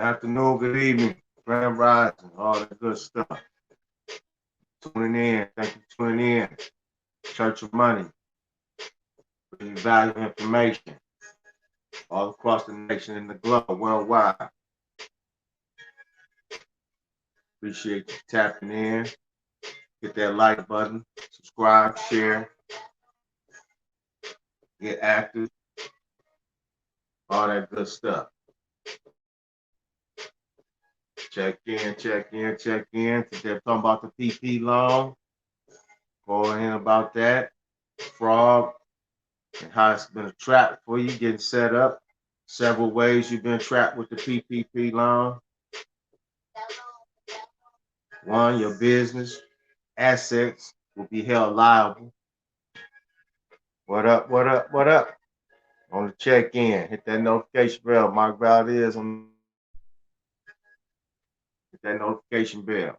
afternoon, good evening, grand rising, all that good stuff. Tuning in, thank you for tuning in. Church of Money, bringing valuable information all across the nation and the globe, worldwide. Appreciate you tapping in. Hit that like button, subscribe, share, get active, all that good stuff. Check in. Today we're talking about the PP loan. Going in about that, fraud, and how it's been a trap for you getting set up. Several ways you've been trapped with the PPP loan. One, your business assets will be held liable. What up? On the check in, hit that notification bell. Mark Valdez on. Hit that notification bell.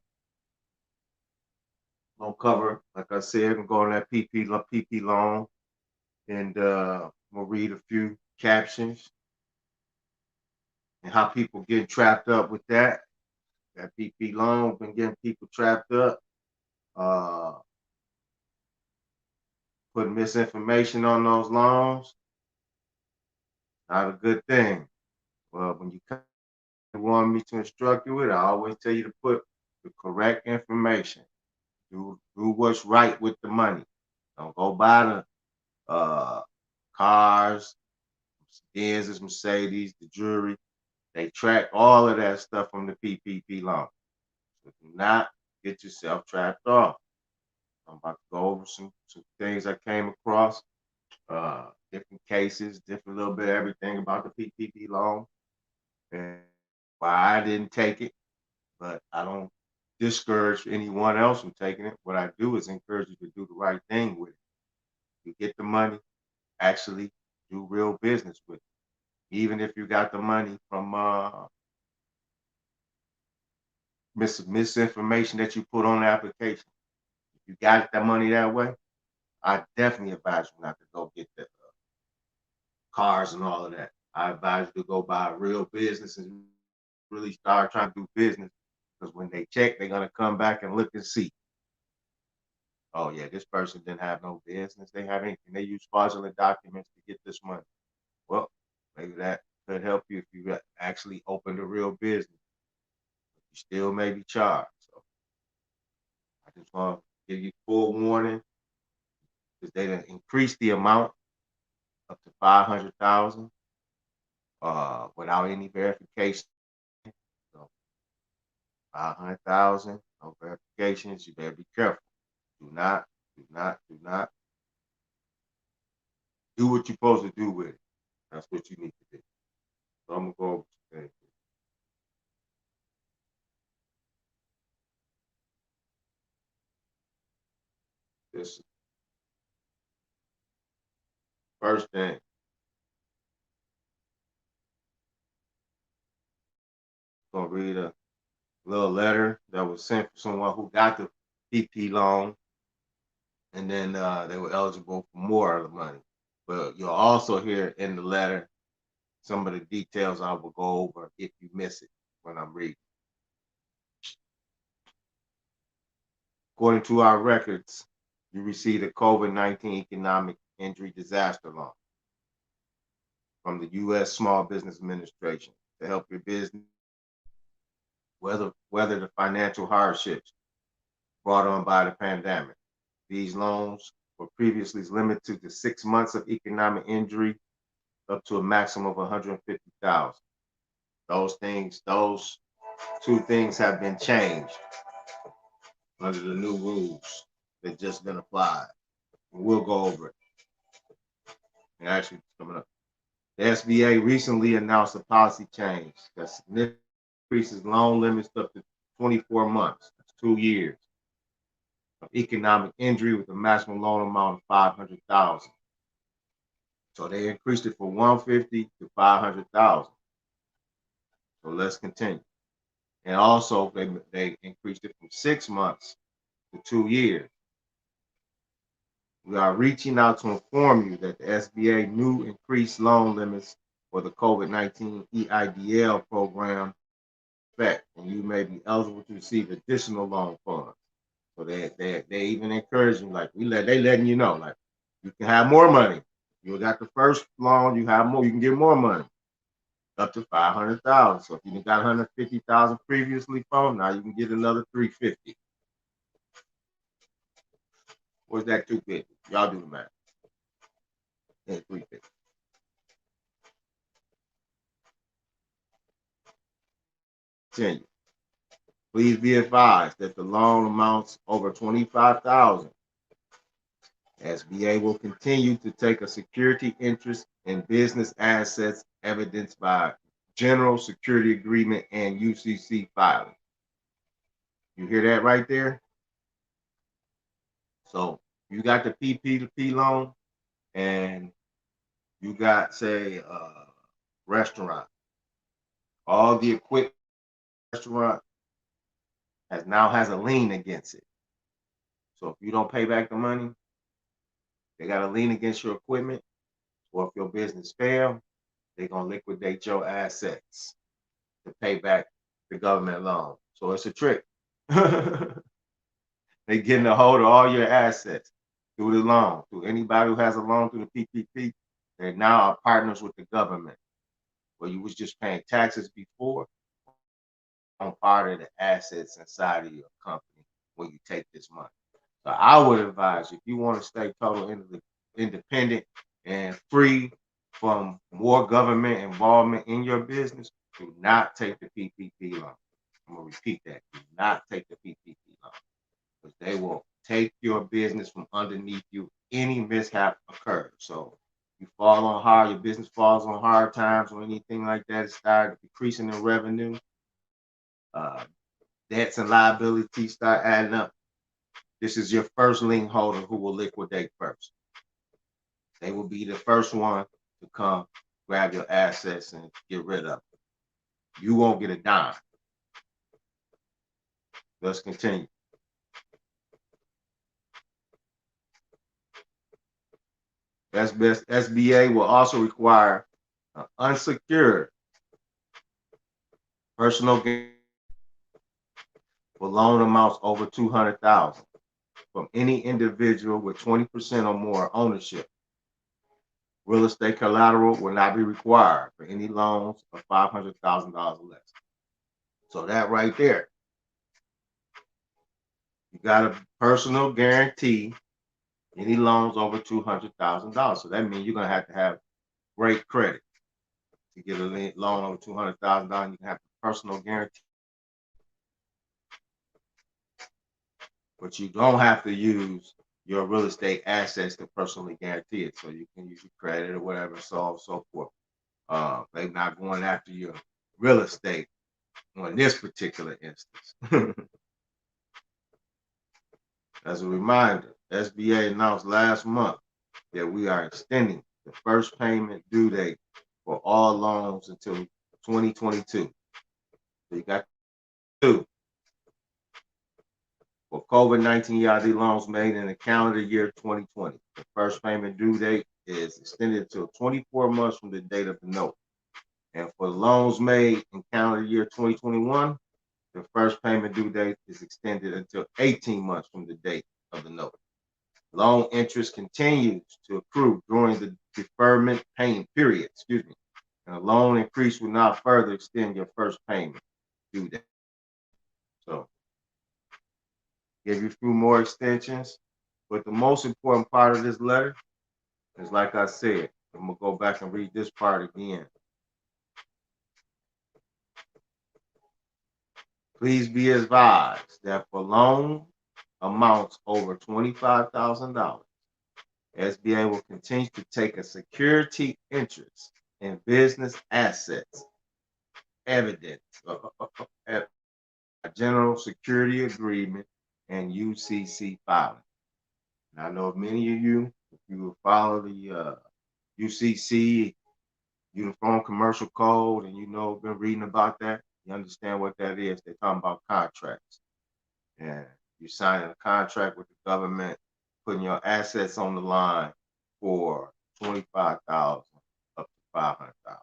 Gonna cover, like I said, I'm going on that PP loan, and we'll read a few captions and how people get trapped up with that. That PP loan been getting people trapped up. Putting misinformation on those loans, not a good thing. Well, when you want me to instruct you with, I always tell you to put the correct information. Do what's right with the money. Don't go buy the cars, Benzes, Mercedes, the jewelry. They track all of that stuff from the PPP loan. So do not get yourself trapped off. I'm about to go over some things I came across, different cases, different little bit of everything about the PPP loan, and why I didn't take it. But I don't discourage anyone else from taking it. What I do is encourage you to do the right thing with it. You get the money, actually do real business with it. Even if you got the money from misinformation that you put on the application. If you got that money that way, I definitely advise you not to go get the cars and all of that. I advise you to go buy a real business and really start trying to do business, because when they check, they're going to come back and look and see. Oh, yeah, this person didn't have no business. They have anything. They use fraudulent documents to get this money. Well, maybe that could help you if you actually opened a real business. But you still may be charged. So I just want to give you full warning, because they didn't increase the amount up to 500,000 without any verification. So 500,000, no verifications. You better be careful. Do not do what you're supposed to do with it. That's what you need to do. So I'm gonna go over some things. This first thing. I'm gonna read a little letter that was sent from someone who got the PP loan, and then they were eligible for more of the money. But you'll also hear in the letter some of the details I will go over if you miss it when I'm reading. According to our records, you received a COVID-19 economic injury disaster loan from the U.S. Small Business Administration to help your business weather the financial hardships brought on by the pandemic. These loans were previously limited to 6 months of economic injury, up to a maximum of 150,000. Those two things have been changed under the new rules that just been applied. We'll go over it. And actually, coming up, the SBA recently announced a policy change that significantly increases loan limits up to 24 months. That's 2 years of economic injury with a maximum loan amount of 500,000. So they increased it from 150 to 500,000. So let's continue. And also they increased it from 6 months to 2 years. We are reaching out to inform you that the SBA new increased loan limits for the COVID-19 EIDL program effect, and you may be eligible to receive additional loan funds. So they even encourage you, like they letting you know, like you can have more money. You got the first loan, you have more, you can get more money, up to 500,000. So if you got 150,000 previously from, now you can get another 350. What's that 250? Y'all do the math. Yeah, 350. Continue. Please be advised that the loan amounts over 25,000. SBA will continue to take a security interest in business assets evidenced by General Security Agreement and UCC filing. You hear that right there? So you got the PPP loan and you got, say, a restaurant. All the equipment restaurant now has a lien against it. So if you don't pay back the money, they got a lien against your equipment, or if your business fail, they're gonna liquidate your assets to pay back the government loan. So it's a trick. They getting a hold of all your assets through the loan. Through anybody who has a loan through the PPP, they now are partners with the government. Where you was just paying taxes before, on part of the assets inside of your company when you take this money. So I would advise, if you want to stay total independent and free from more government involvement in your business, do not take the PPP loan. I'm gonna repeat that. Do not take the PPP loan, because they will take your business from underneath you. Any mishap occurs. So you fall on hard, your business falls on hard times or anything like that, it started decreasing in revenue. Debts and liabilities start adding up. This is your first lien holder who will liquidate first. They will be the first one to come grab your assets and get rid of them. You won't get a dime. Let's continue. SBA will also require an unsecured personal guarantee for loan amounts over 200,000 from any individual with 20% or more ownership. Real estate collateral will not be required for any loans of $500,000 or less. So that right there, you got a personal guarantee any loans over $200,000. So that means you're gonna have to have great credit to get a loan over $200,000. You can have a personal guarantee, but you don't have to use your real estate assets to personally guarantee it. So you can use your credit or whatever, so on and so forth. They're not going after your real estate on this particular instance. As a reminder, SBA announced last month that we are extending the first payment due date for all loans until 2022. So you got two. For COVID-19 EID loans made in the calendar year 2020, the first payment due date is extended to 24 months from the date of the note. And for loans made in calendar year 2021, the first payment due date is extended until 18 months from the date of the note. Loan interest continues to accrue during the deferment payment period, and a loan increase will not further extend your first payment due date. So, give you a few more extensions, but the most important part of this letter is, like I said, I'm gonna go back and read this part again. Please be advised that for loan amounts over $25,000, SBA will continue to take a security interest in business assets evidence at General Security Agreement and UCC filing. And I know many of you, if you follow the UCC, Uniform Commercial Code, and been reading about that, you understand what that is. They're talking about contracts. And you're signing a contract with the government, putting your assets on the line for 25,000 up to 500,000,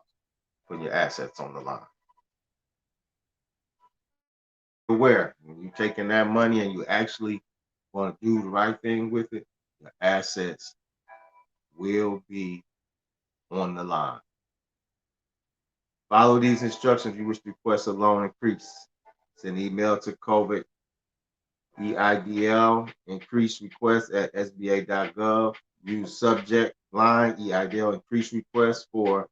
putting your assets on the line. aware when you're taking that money and you actually want to do the right thing with it, your assets will be on the line. Follow these instructions if you wish to request a loan increase. Send email to COVID EIDL increase request at sba.gov. Use subject line EIDL increase request for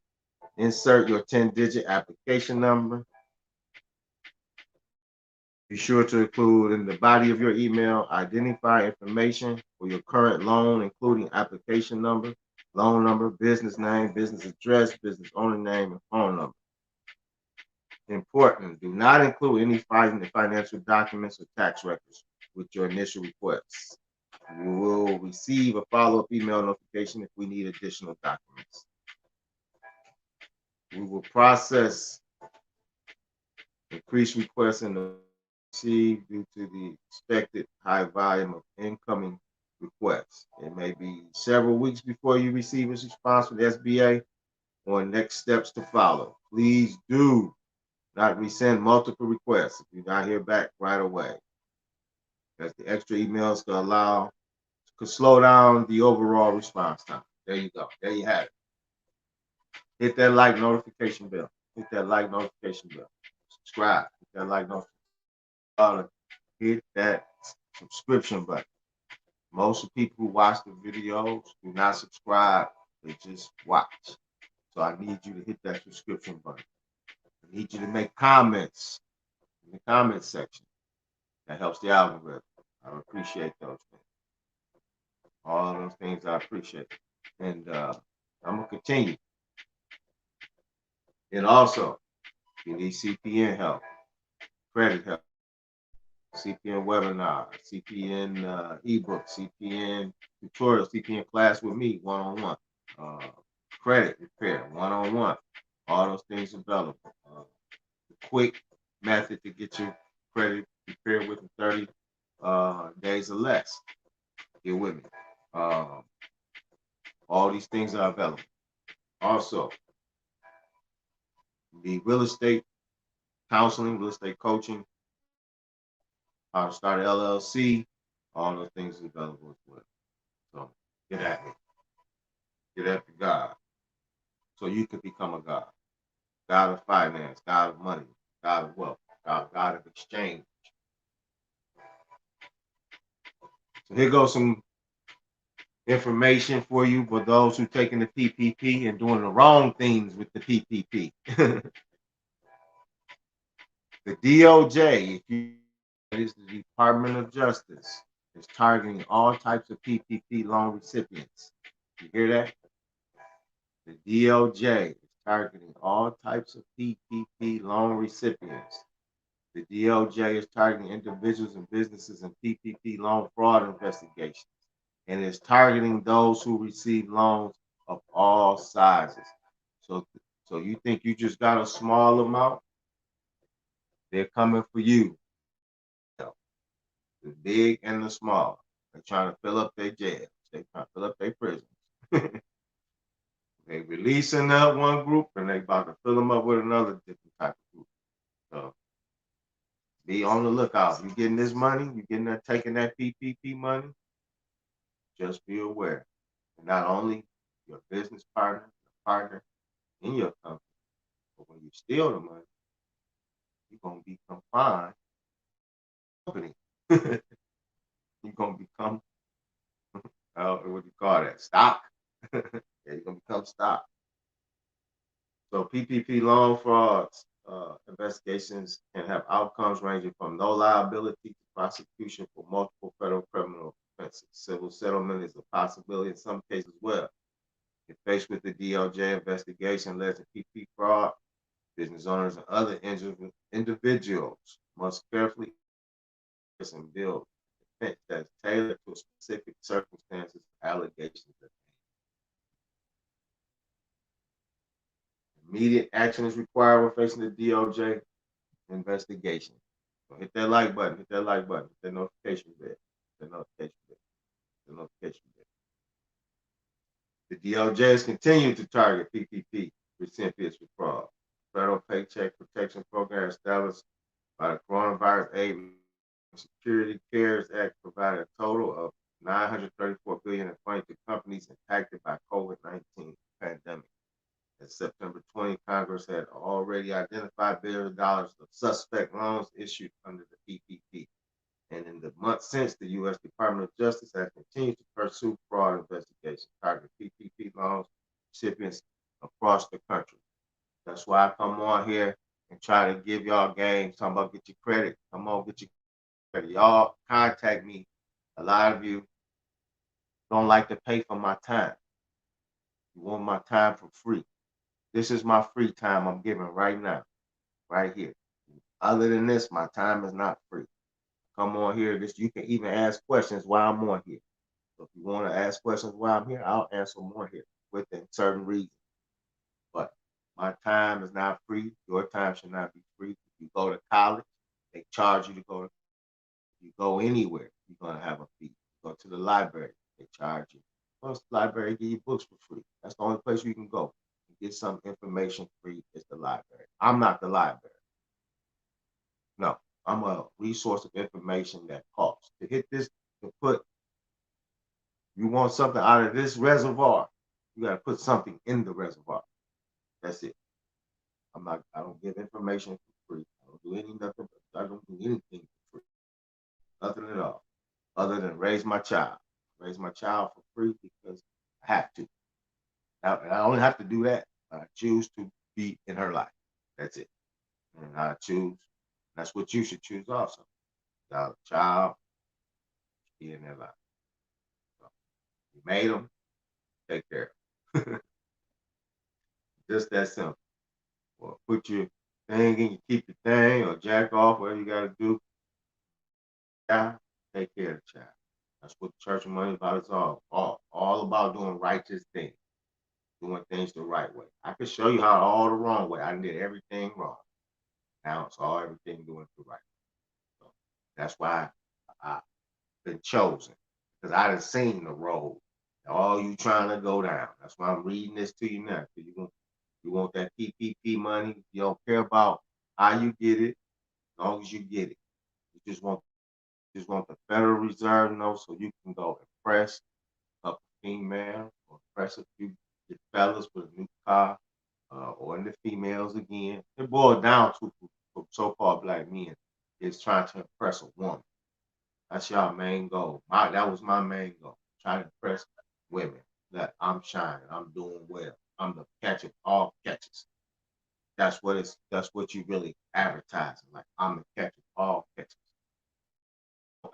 insert your 10-digit application number. Be sure to include in the body of your email identify information for your current loan, including application number, loan number, business name, business address, business owner name, and phone number. Important, do not include any financial documents or tax records with your initial requests. You will receive a follow-up email notification if we need additional documents. We will process increased requests in the due to the expected high volume of incoming requests. It may be several weeks before you receive a response from the SBA on next steps to follow. Please do not resend multiple requests if you not hear back right away. As the extra emails could slow down the overall response time. There you go. There you have it. Hit that like notification bell. Hit that like notification bell. Subscribe. Hit that like notification bell. Hit that subscription button. Most of the people who watch the videos do not subscribe. They just watch. So I need you to hit that subscription button. I need you to make comments in the comment section. That helps the algorithm. I appreciate those things. All those things I appreciate. And I'm going to continue. And also, if you need CPN help, credit help, CPN webinar, CPN ebook, CPN tutorial, CPN class with me, one-on-one, credit repair, one-on-one, all those things available. The quick method to get your credit repaired within 30 days or less. Get with me. All these things are available. Also, the real estate counseling, real estate coaching, how to start an LLC, all those things are available as well. So get at me. Get after God. So you can become a God. God of finance, God of money, God of wealth, God of exchange. So here goes some information for you for those who taking the PPP and doing the wrong things with the PPP. The DOJ, if you is the Department of Justice, is targeting all types of PPP loan recipients. You hear that? The DOJ is targeting all types of PPP loan recipients. The DOJ is targeting individuals and businesses in PPP loan fraud investigations, and is targeting those who receive loans of all sizes. So you think you just got a small amount? They're coming for you. The big and the small. They're trying to fill up their jails. They're trying to fill up their prisons. They releasing that one group and they about to fill them up with another different type of group. So be on the lookout. You getting this money, you getting that, taking that PPP money, just be aware. And not only your business partner in your company, but when you steal the money, you're gonna become fined. Company. You're gonna become what do you call that? Stock. Yeah, you're gonna become stock. So PPP loan frauds investigations can have outcomes ranging from no liability to prosecution for multiple federal criminal offenses. Civil settlement is a possibility in some cases as well. If faced with the DOJ investigation led to PPP fraud, business owners and other individuals must carefully and build defense that is tailored to specific circumstances, allegations. Immediate action is required when facing the DOJ investigation. So hit that like button, hit that like button, hit that notification bell, hit that notification bell, hit the notification bell. The DOJ is continuing to target PPP recipients for fraud. Federal Paycheck Protection Program established by the Coronavirus Aid and Security CARES Act provided a total of $934 billion in funding to companies impacted by COVID-19 pandemic. In September 20, Congress had already identified billions of dollars of suspect loans issued under the PPP. And in the months since, the U.S. Department of Justice has continued to pursue fraud investigations targeting PPP loans recipients across the country. That's why I come on here and try to give y'all game, talking about get your credit. Come on, get your credit. Y'all contact me. A lot of you don't like to pay for my time. You want my time for free. This is my free time I'm giving right now, right here. Other than this, my time is not free. Come on here. You can even ask questions while I'm on here. So if you want to ask questions while I'm here, I'll answer more here within certain reasons. But my time is not free. Your time should not be free. If you go to college, they charge you to go. If you go anywhere, you're gonna have a fee. Go to the library, they charge you. Go to the library, give you books for free. That's the only place you can go and get some information free is the library. I'm not the library. No, I'm a resource of information that costs. To hit this, you want something out of this reservoir, you got to put something in the reservoir. That's it. I don't give information for free. I don't do anything for free. Nothing at all. Other than raise my child. Raise my child for free because I have to. I only have to do that. I choose to be in her life. That's it. And I choose. That's what you should choose also. Your child, be in their life. So you made them, take care of them. Just that simple. Or put your thing in, you keep your thing, or jack off, whatever you got to do. Yeah, take care of the child. That's what the Church of Money is about. It's all about doing righteous things, doing things the right way. I can show you how all the wrong way. I did everything wrong. Now it's all everything doing the right way. So that's why I've been chosen, because I done seen the road. All you trying to go down. That's why I'm reading this to you now. You want that PPP money. You don't care about how you get it, as long as you get it. You just want the Federal Reserve note so you can go impress a female or impress a few fellas with a new car, or in the females again. It boils down to for so-called black men is trying to impress a woman. That's y'all main goal. That was my main goal. Trying to impress women that I'm shining, I'm doing well, I'm the catch of all catches. That's what you really advertising. Like, I'm the catch of all catches.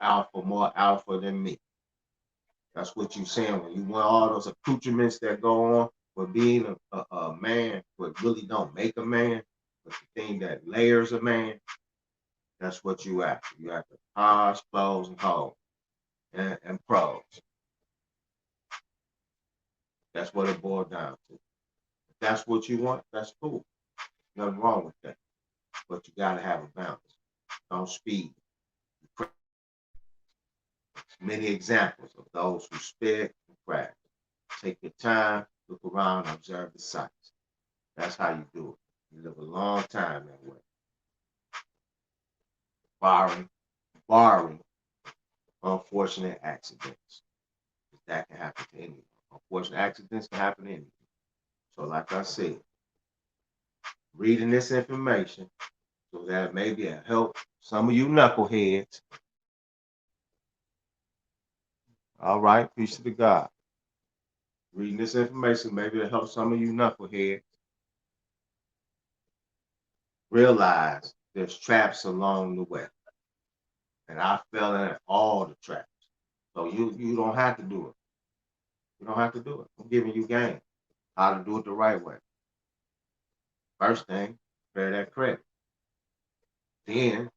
Alpha, more alpha than me. That's what you saying when you want all those accoutrements that go on for being a man, but really don't make a man, but the thing that layers a man. That's what you after. You after posh, clothes, and hoes, and pros. That's what it boils down to. If that's what you want, that's cool. Nothing wrong with that. But you gotta have a balance. Don't speed. Many examples of those who sped and crashed. Take your time, look around, and observe the sights. That's how you do it. You live a long time that way. Barring unfortunate accidents. That can happen to anyone. Unfortunate accidents can happen to anyone. So like I said, reading this information so that maybe it'll help some of you knuckleheads. All right, peace to God. Reading this information, maybe it'll help some of you knuckleheads realize there's traps along the way. And I fell in all the traps. So you don't have to do it. You don't have to do it. I'm giving you game. How to do it the right way. First thing, prepare that credit. Then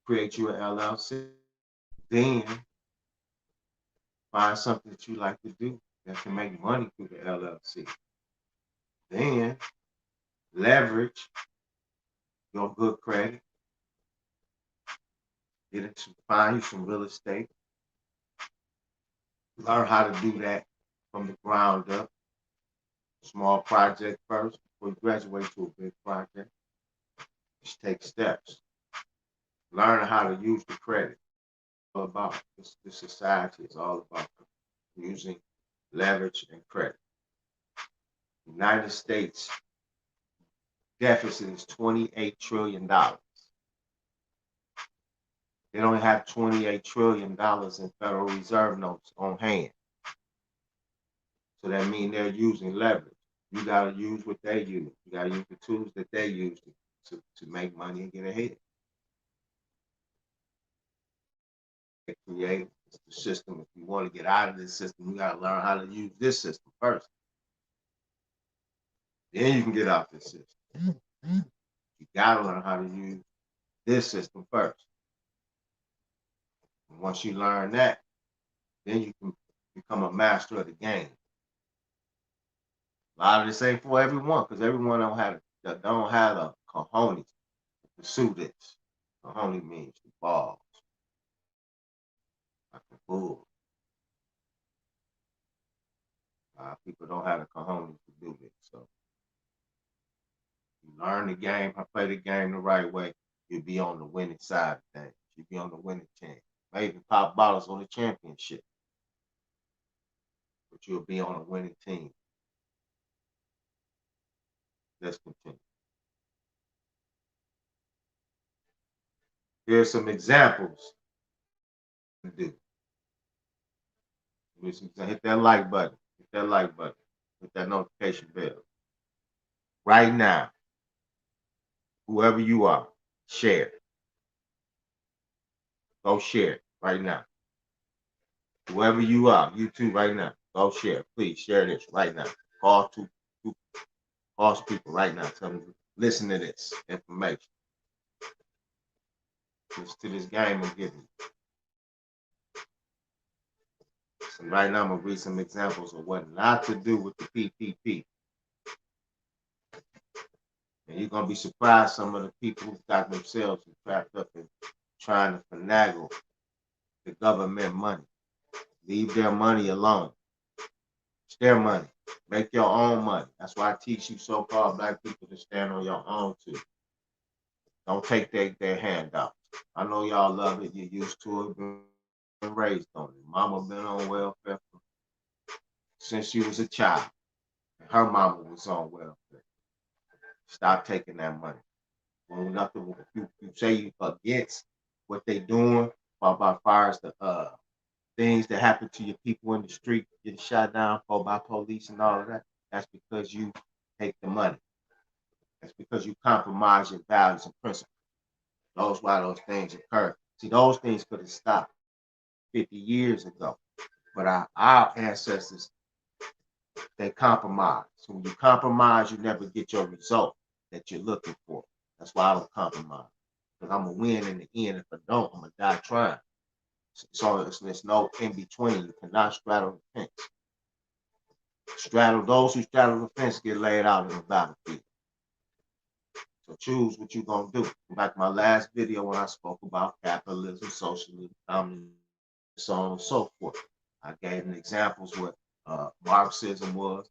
create you an LLC. Then find something that you like to do that can make money through the LLC. Then leverage your good credit. Find you some real estate. Learn how to do that from the ground up. Small project first before you graduate to a big project. Just take steps. Learning how to use the credit. All about this society is all about using leverage and credit. United States deficit is $28 trillion. They don't have $28 trillion in Federal Reserve notes on hand. So that means they're using leverage. You got to use what they use. You got to use the tools that they use to make money and get ahead. Create the system. If you want to get out of this system, you got to learn how to use this system first. Then you can get out this system. You got to learn how to use this system first. And once you learn that, then you can become a master of the game. A lot of this ain't for everyone, because everyone don't have the cojones to pursue this. Cojones means the balls, like the bull. People don't have the cojones to do this. So you learn the game, play the game the right way, you'll be on the winning side of things. You'll be on the winning team. Maybe pop bottles on the championship, but you'll be on a winning team. Let's continue. Here's some examples to do. Hit that like button. Hit that like button. Hit that notification bell. Right now, whoever you are, share it. Go share it right now. Whoever you are, you too right now. Go share. Please share this right now. Call people right now. Tell them, listen to this information. Listen to this game I'm giving you. So right now I'm gonna read some examples of what not to do with the PPP. And you're gonna be surprised some of the people who got themselves trapped up in trying to finagle the government money. Leave their money alone. It's their money. Make your own money. That's why I teach you so-called black people to stand on your own too. Don't take their handouts. I know y'all love it. You're used to it. Been raised on it. Mama been on welfare since she was a child. And her mama was on welfare. Stop taking that money. When nothing, you say you against what they doing about far as the things that happen to your people in the street, getting shot down by police and all of that. That's because you take the money. That's because you compromise your values and principles. Those why those things occur. See, those things could have stopped 50 years ago. But our ancestors, they compromise. So when you compromise, you never get your result that you're looking for. That's why I don't compromise. Because I'm going to win in the end. If I don't, I'm going to die trying. So there's no in between. You cannot straddle the fence. Those who straddle the fence get laid out in the battlefield. So choose what you're going to do. Back to my last video when I spoke about capitalism, socialism, communism, so on and so forth. I gave an examples what Marxism was.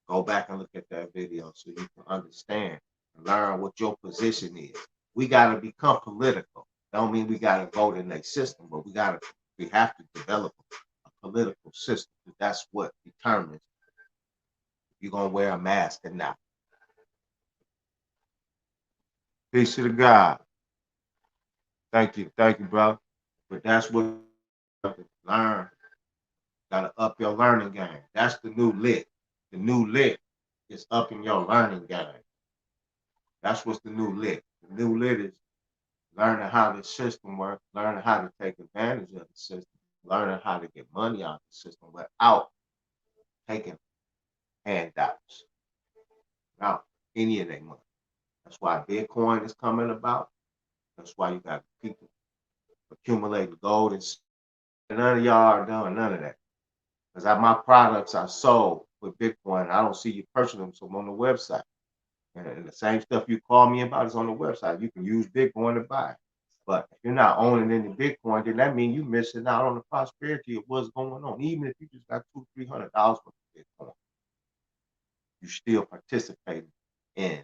Go back and look at that video so you can understand and learn what your position is. We got to become political. Don't mean we got to vote in a system, but we have to develop a political system. That's what determines if you're going to wear a mask or not. Peace to the God. Thank you, bro. But that's what you have to learn. Got to up your learning game. That's the new lit. The new lit is upping your learning game. That's what's the new lit. The new lit is learning how the system works, learning how to take advantage of the system, learning how to get money out of the system without taking handouts, without any of that money. That's why Bitcoin is coming about. That's why you got people accumulating gold and none of y'all are doing none of that. Because my products are sold with Bitcoin. I don't see you purchasing them, so I'm on the website. And the same stuff you call me about is on the website. You can use Bitcoin to buy. But if you're not owning any Bitcoin, then that means you're missing out on the prosperity of what's going on. Even if you just got $200-300 worth of Bitcoin, you're still participating in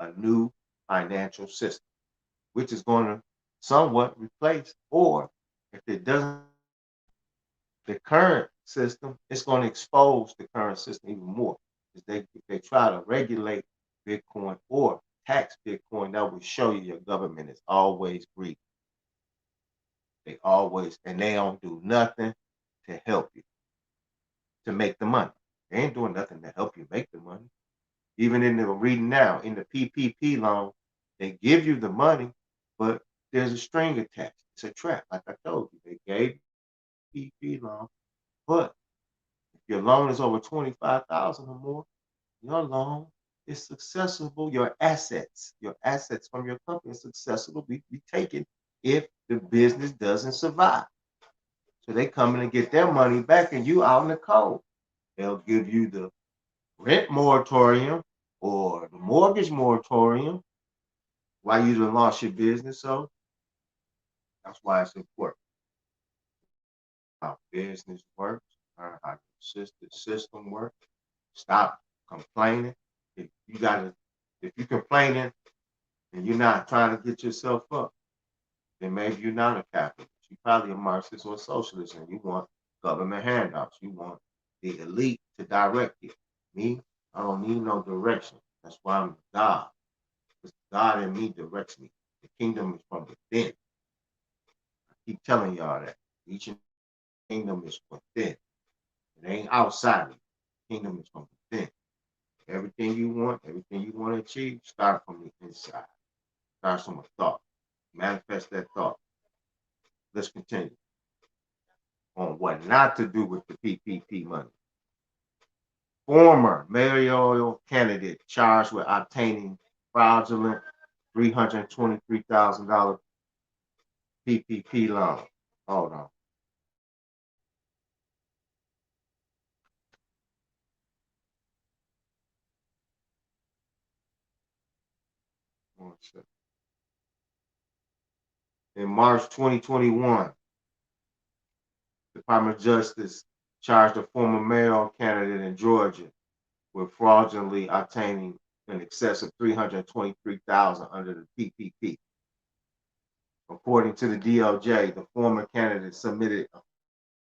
a new financial system, which is going to somewhat replace, or if it doesn't, the current system, it's going to expose the current system even more. If they try to regulate Bitcoin or tax Bitcoin, that will show you your government is always greedy. They always, and they don't do nothing to help you to make the money. They ain't doing nothing to help you make the money. Even in the reading now, in the PPP loan, they give you the money, but there's a string attached. It's a trap. Like I told you, they gave you PPP loan, but if your loan is over 25,000 or more, your loan is accessible. Your assets from your company is accessible, be taken if the business doesn't survive. So they come in and get their money back, and you out in the cold. They'll give you the rent moratorium or the mortgage moratorium while you done lost your business. So that's why it's important how business works, learn how the system works. Stop complaining. If you're complaining and you're not trying to get yourself up, then maybe you're not a capitalist. You're probably a Marxist or a socialist, and you want government handouts. You want the elite to direct you. Me, I don't need no direction. That's why I'm God. Because God in me directs me. The kingdom is from within. I keep telling y'all that. Each kingdom is within. It ain't outside of you. The kingdom is from within. Everything you want to achieve, start from the inside. Start from a thought. Manifest that thought. Let's continue on what not to do with the PPP money. Former mayoral candidate charged with obtaining fraudulent $323,000 PPP loan. Hold on. One second. In March 2021, Department of Justice charged a former mayoral candidate in Georgia with fraudulently obtaining in excess of $323,000 under the PPP. According to the DOJ, the former candidate submitted an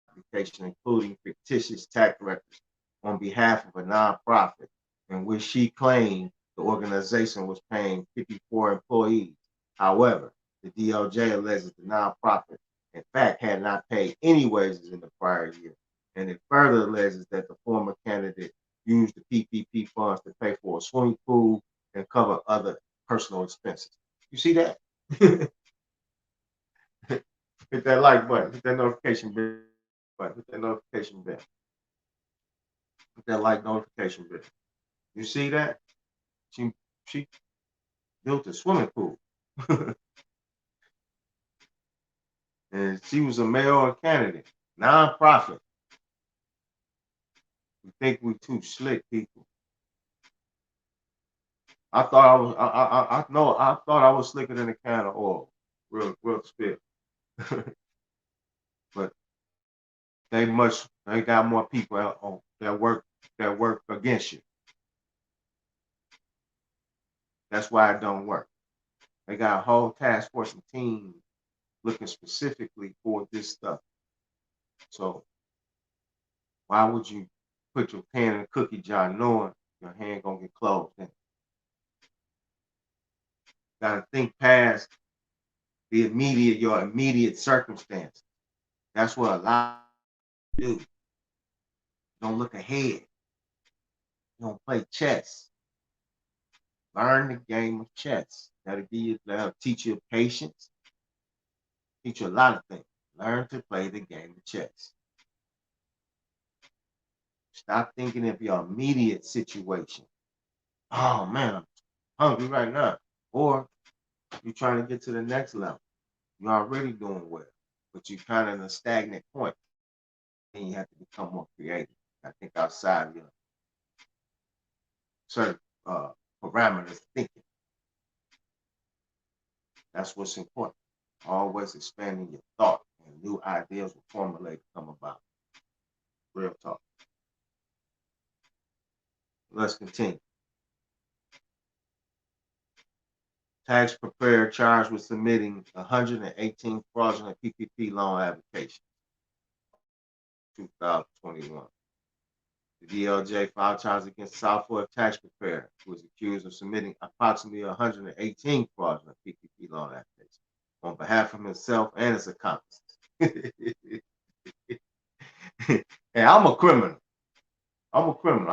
application including fictitious tax records on behalf of a nonprofit in which she claimed the organization was paying 54 employees. However, the DOJ alleges the nonprofit, in fact, had not paid any wages in the prior year. And it further alleges that the former candidate used the PPP funds to pay for a swimming pool and cover other personal expenses. You see that? Hit that like button, hit that notification bell, hit that notification bell, hit that like notification bell. You see that? She built a swimming pool. And she was a mayoral candidate, nonprofit. We think we too slick people. I thought I thought I was slicker than a can of oil. Real spit. But they got more people out that work against you. That's why it don't work. They got a whole task force and team looking specifically for this stuff. So why would you put your pen in a cookie jar knowing your hand gonna get closed? Gotta think past your immediate circumstance. That's what a lot of do. Don't look ahead. Don't play chess. Learn the game of chess. That'll teach you patience. Teach you a lot of things. Learn to play the game of chess. Stop thinking of your immediate situation. Oh man, I'm hungry right now. Or you're trying to get to the next level. You're already doing well, but you're kind of in a stagnant point. And you have to become more creative. I think outside of your certain parameters of thinking. That's what's important. Always expanding your thought and new ideas will formulate to come about. Real talk. Let's continue. Tax preparer charged with submitting 118 fraudulent PPP loan applications, 2021. The DLJ filed charges against South Florida tax preparer, who is accused of submitting approximately 118 fraudulent PPP loan applications on behalf of himself and his accomplices. Hey, I'm a criminal. I'm a criminal.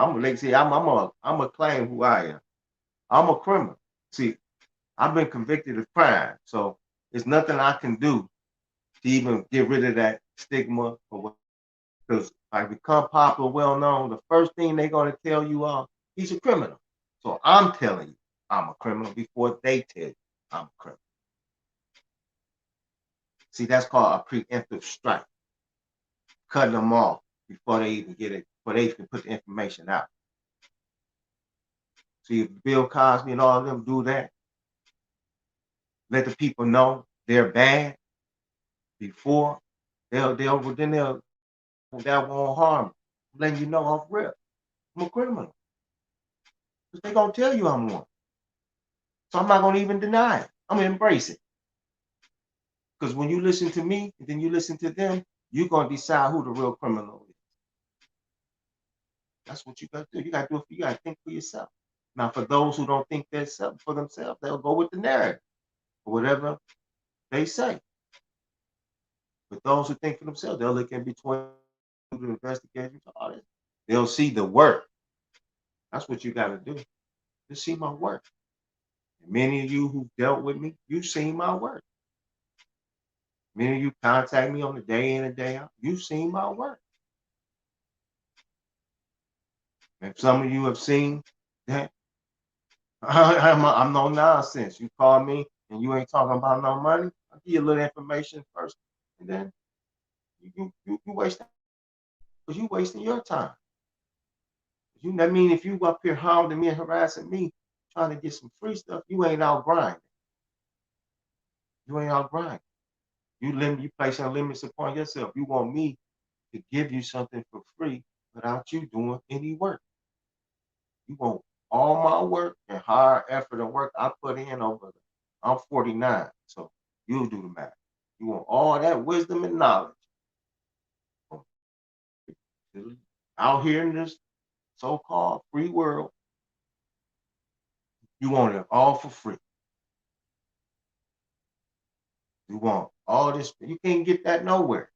I'm a claim who I am. I'm a criminal. See, I've been convicted of crime, so there's nothing I can do to even get rid of that stigma, or what, because I become popular, well known. The first thing they're gonna tell you are he's a criminal. So I'm telling you I'm a criminal before they tell you I'm a criminal. See, that's called a preemptive strike, cutting them off before they even get it, before they can put the information out. See, if Bill Cosby and all of them do that, let the people know they're bad before that won't harm them. Letting you know off rip, I'm a criminal. Because they're gonna tell you I'm one. So I'm not gonna even deny it. I'm gonna embrace it. Because when you listen to me and then you listen to them, you're gonna decide who the real criminal is. That's what you gotta do. You gotta think for yourself. Now, for those who don't think for themselves, they'll go with the narrative or whatever they say. But those who think for themselves, they'll look in between the investigation to all this. They'll see the work. That's what you gotta do. Just see my work. And many of you who've dealt with me, you've seen my work. Many of you contact me on the day in and day out. You've seen my work. And some of you have seen that I'm no nonsense. You call me and you ain't talking about no money. I'll give you a little information first, and then you waste that because you wasting your time. That mean if you up here hounding me and harassing me, trying to get some free stuff, you ain't out grinding. You ain't out grinding. You placing limits upon yourself. You want me to give you something for free without you doing any work. You want all my work and hard effort and work I put in I'm 49, so you'll do the math. You want all that wisdom and knowledge out here in this so-called free world. You want it all for free. You want all this. You can't get that nowhere.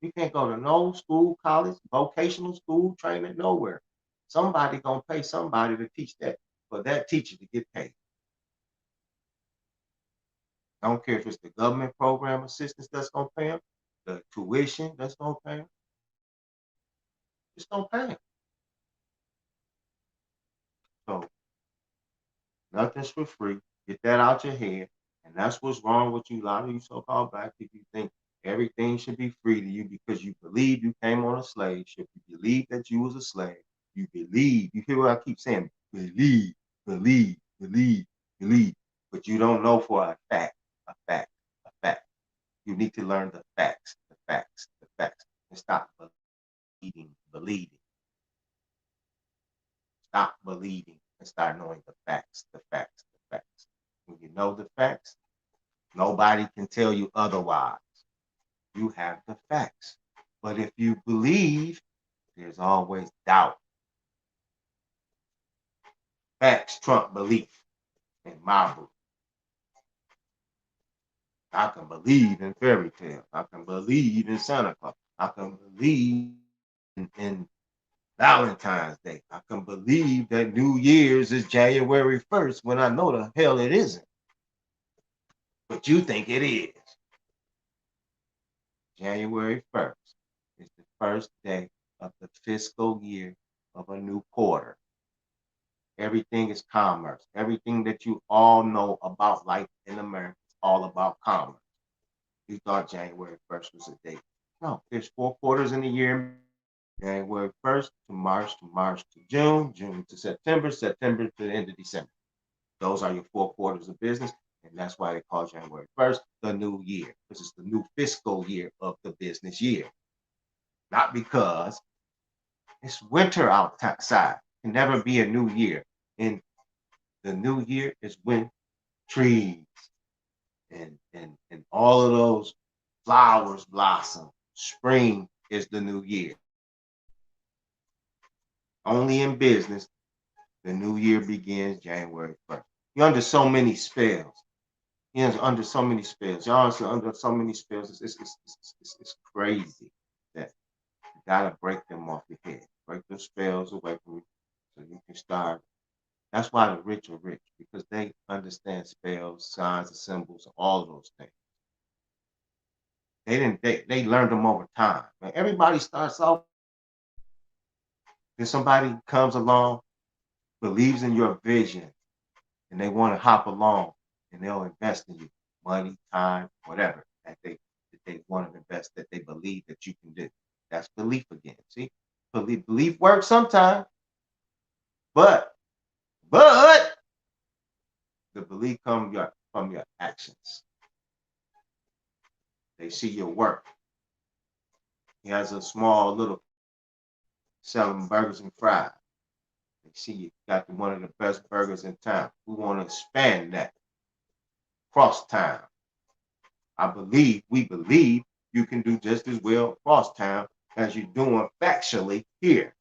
You can't go to no school, college, vocational school, training, nowhere. Somebody gonna pay somebody to teach that, for that teacher to get paid. I don't care if it's the government program assistance that's gonna pay them, the tuition that's gonna pay them. It's gonna pay them. So nothing's for free. Get that out your head. And that's what's wrong with you. A lot of you so-called black people, you think everything should be free to you because you believe you came on a slave ship. You believe that you was a slave. You believe. You hear what I keep saying? Believe, believe, believe, believe. But you don't know for a fact, a fact, a fact. You need to learn the facts, the facts, the facts, and stop believing. Stop believing and start knowing the facts, the facts, the facts. When you know the facts, nobody can tell you otherwise. You have the facts. But if you believe, there's always doubt. Facts trump belief in my book. I can believe in fairy tales. I can believe in Santa Claus. I can believe in Valentine's Day. I can believe that New Year's is January 1st when I know the hell it isn't. But you think it is. January 1st is the first day of the fiscal year of a new quarter. Everything is commerce. Everything that you all know about life in America is all about commerce. You thought January 1st was a date. No, there's 4 quarters in a year. January 1st to March to June, June to September, September to the end of December. Those are your 4 quarters of business. And that's why they call January 1st the new year. This is the new fiscal year of the business year. Not because it's winter outside. It can never be a new year. And the new year is when trees and all of those flowers blossom. Spring is the new year. Only in business, the new year begins January 1st. You're under so many spells. You're under so many spells. Y'all are under so many spells. It's crazy that you gotta break them off your head. Break those spells away from you so you can start. That's why the rich are rich, because they understand spells, signs, and symbols, all of those things. They learned them over time. Man, everybody starts off, then somebody comes along, believes in your vision, and they want to hop along and they'll invest in you. Money, time, whatever that they want to invest, that they believe that you can do. That's belief again. See? Belief works sometimes, but the belief comes from your actions. They see your work. He has a small little selling burgers and fries. They see you got one of the best burgers in town. We want to expand that across town. We believe you can do just as well across town as you're doing factually here.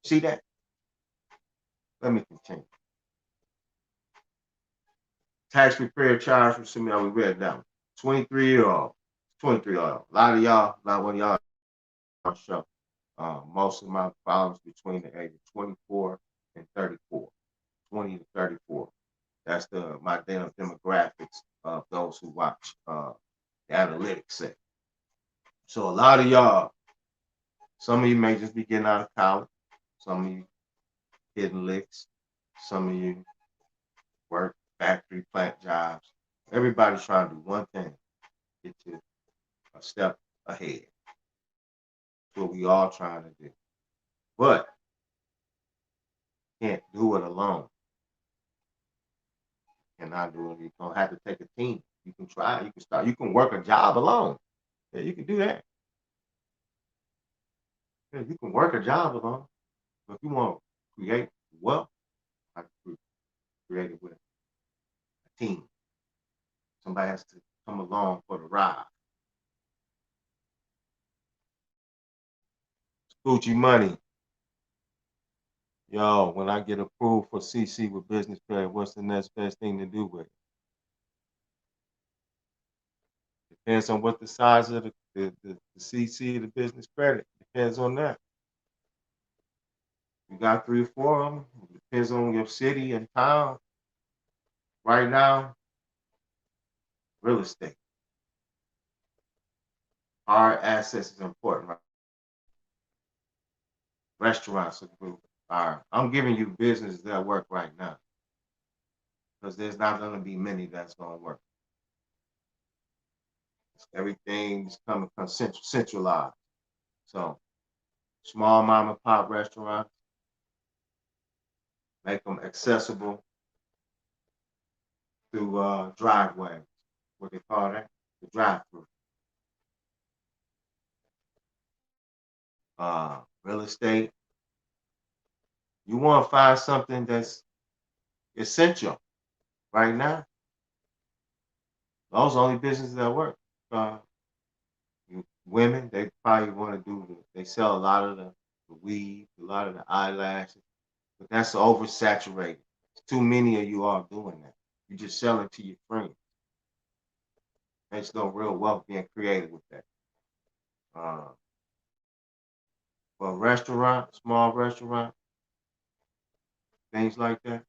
See that? Let me continue. Tax prepared charge for some of y'all, we read that one. 23-year-old. 23-year-old. A lot of y'all, not one of y'all show. Most of my followers between the age of 24 and 34. 20 to 34. That's my demographics of those who watch the analytics set. So a lot of y'all, some of you may just be getting out of college. Some of you hitting licks. Some of you work factory plant jobs. Everybody's trying to do one thing, get you a step ahead. That's what we all trying to do. But can't do it alone. Cannot do it. You're gonna have to take a team. You can try, you can start, you can work a job alone. Yeah, you can do that. Yeah, you can work a job alone. But if you want to create wealth, I can create it with a team. Somebody has to come along for the ride. Gucci money. Yo, when I get approved for CC with business credit, what's the next best thing to do with it? Depends on what the size of the CC, the business credit. Depends on that. You got 3 or 4 of them. It depends on your city and town. Right now, real estate. Hard assets is important. Right? Restaurants are. I'm giving you businesses that work right now, because there's not going to be many that's going to work. Everything's coming centralized. So, small mom and pop restaurants, make them accessible through driveways. What they call that? The drive-through. Real estate. You want to find something that's essential right now. Those are the only businesses that work. Women, they probably want to they sell a lot of the weave, a lot of the eyelashes, but that's oversaturated. Too many of you are doing that. You're just selling to your friends. There's no real wealth being created with that. For a restaurant, small restaurant, things like that,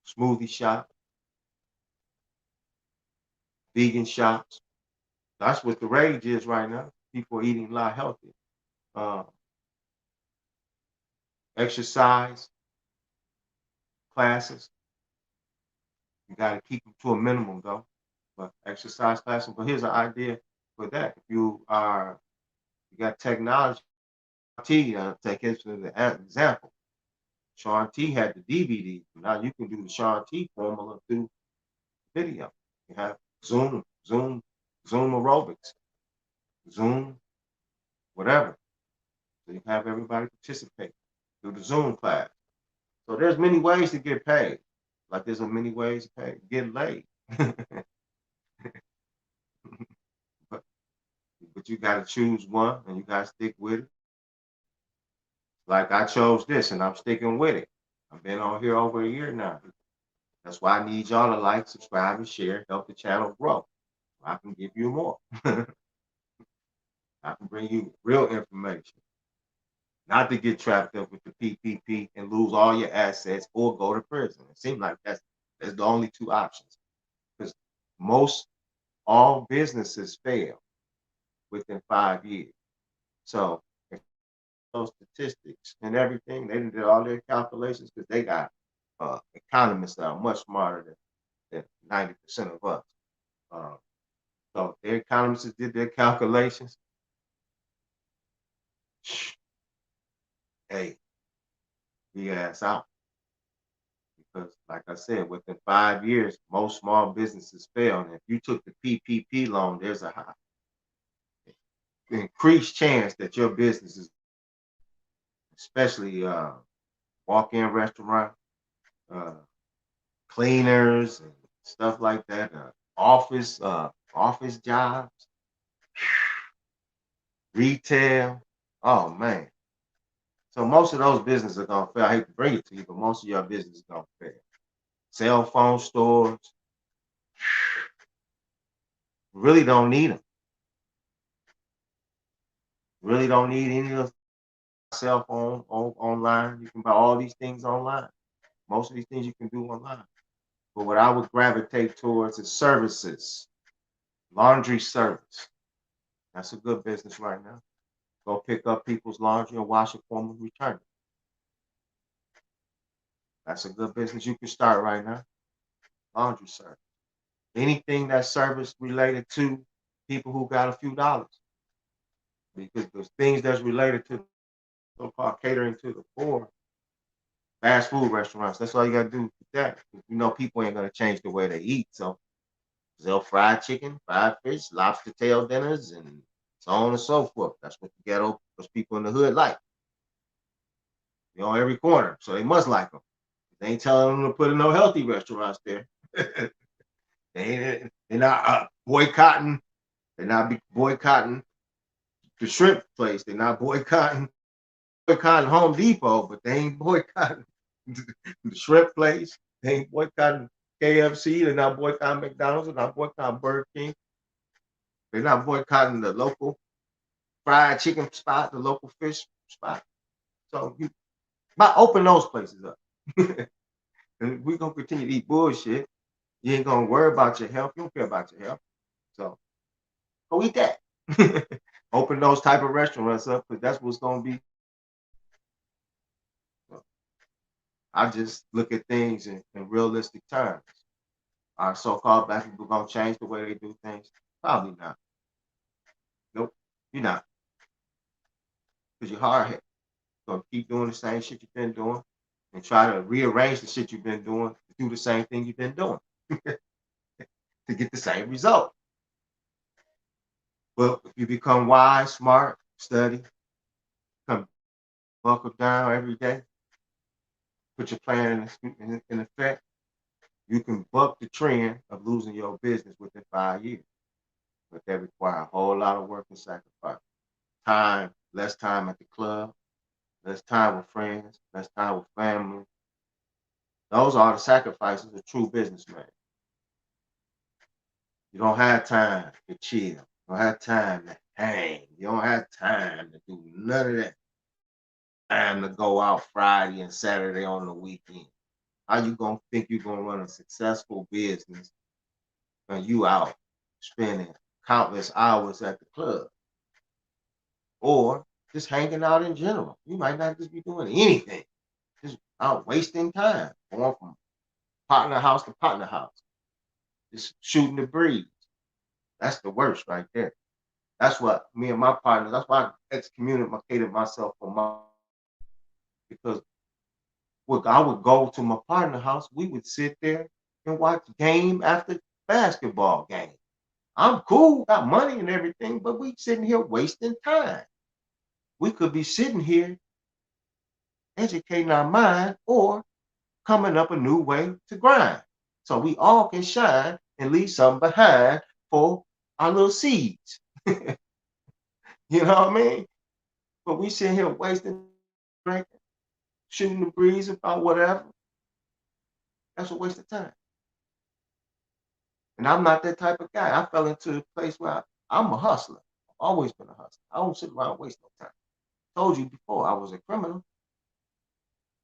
smoothie shop, vegan shops. That's what the rage is right now. People are eating a lot healthier. Exercise classes. You got to keep them to a minimum, though. But exercise classes. But here's an idea for that. If you got technology, take it as an example. Sean T had the DVD. Now you can do the Sean T formula through video. You have Zoom aerobics, Zoom, whatever. So you have everybody participate through the Zoom class. So there's many ways to get paid. Like there's so many ways to get laid. but, but you got to choose one and you got to stick with it. Like I chose this and I'm sticking with it. I've been on here over a year now. That's why I need y'all to like, subscribe, and share, help the channel grow. I can give you more. I can bring you real information. Not to get trapped up with the PPP and lose all your assets or go to prison. It seems like that's the only two options. Because all businesses fail within 5 years. So if those statistics and everything, they did all their calculations because they got economists that are much smarter than 90% of us. So their economists did their calculations. Hey, the ass out. Because like I said, within 5 years, most small businesses fail. And if you took the PPP loan, there's a high increased chance that your business is, especially walk-in restaurant, cleaners and stuff like that, office jobs, retail. Oh man. So most of those businesses are gonna fail. I hate to bring it to you, but most of your business is gonna fail. Cell phone stores, really don't need them. Really don't need any of the cell phone online. You can buy all these things online. Most of these things you can do online. But what I would gravitate towards is services, laundry service. That's a good business right now. Go pick up people's laundry and wash it for them and return it. That's a good business you can start right now. Laundry service. Anything that's service related to people who got a few dollars. Because the things that's related to so-called catering to the poor, fast food restaurants, that's all you gotta do with that. You know, people ain't gonna change the way they eat. So they'll fried chicken, fried fish, lobster tail dinners, and so on and so forth. That's what the ghetto, those people in the hood like. You know, every corner. So they must like them. They ain't telling them to put in no healthy restaurants there. They're not boycotting. They're not boycotting the shrimp place. They're not boycotting Home Depot, but they ain't boycotting the shrimp place. They ain't boycotting KFC. They're not boycotting McDonald's. They're not boycotting Burger King. They're not boycotting the local fried chicken spot, the local fish spot. So you might open those places up. And we're gonna continue to eat bullshit. You ain't gonna worry about your health. You don't care about your health. So go eat that. Open those type of restaurants up because that's what's gonna be. I just look at things in realistic terms. Are so-called black people gonna change the way they do things? Probably not. Nope, you're not. Because you're hard-headed. So keep doing the same shit you've been doing and try to rearrange the shit you've been doing to do the same thing you've been doing to get the same result. Well, if you become wise, smart, study, come buckle down every day, put your plan in effect, you can buck the trend of losing your business within 5 years. But that requires a whole lot of work and sacrifice. Time, less time at the club, less time with friends, less time with family. Those are the sacrifices of a true businessman. You don't have time to chill. You don't have time to hang. You don't have time to do none of that. Time to go out Friday and Saturday on the weekend. How you gonna think you're gonna run a successful business and you out spending countless hours at the club or just hanging out in general? You might not just be doing anything, just out wasting time, going from partner house to partner house, just shooting the breeze. That's the worst right there. That's what me and my partner, that's why I excommunicated myself from my, because I would go to my partner house, we would sit there and watch game after basketball game. I'm cool, got money and everything, but we sitting here wasting time. We could be sitting here educating our mind or coming up a new way to grind. So we all can shine and leave something behind for our little seeds. You know what I mean? But we sit here wasting, drinking, shooting the breeze about whatever. That's a waste of time. And I'm not that type of guy. I fell into a place where I'm a hustler. I've always been a hustler. I don't sit around and waste no time. Told you before, I was a criminal.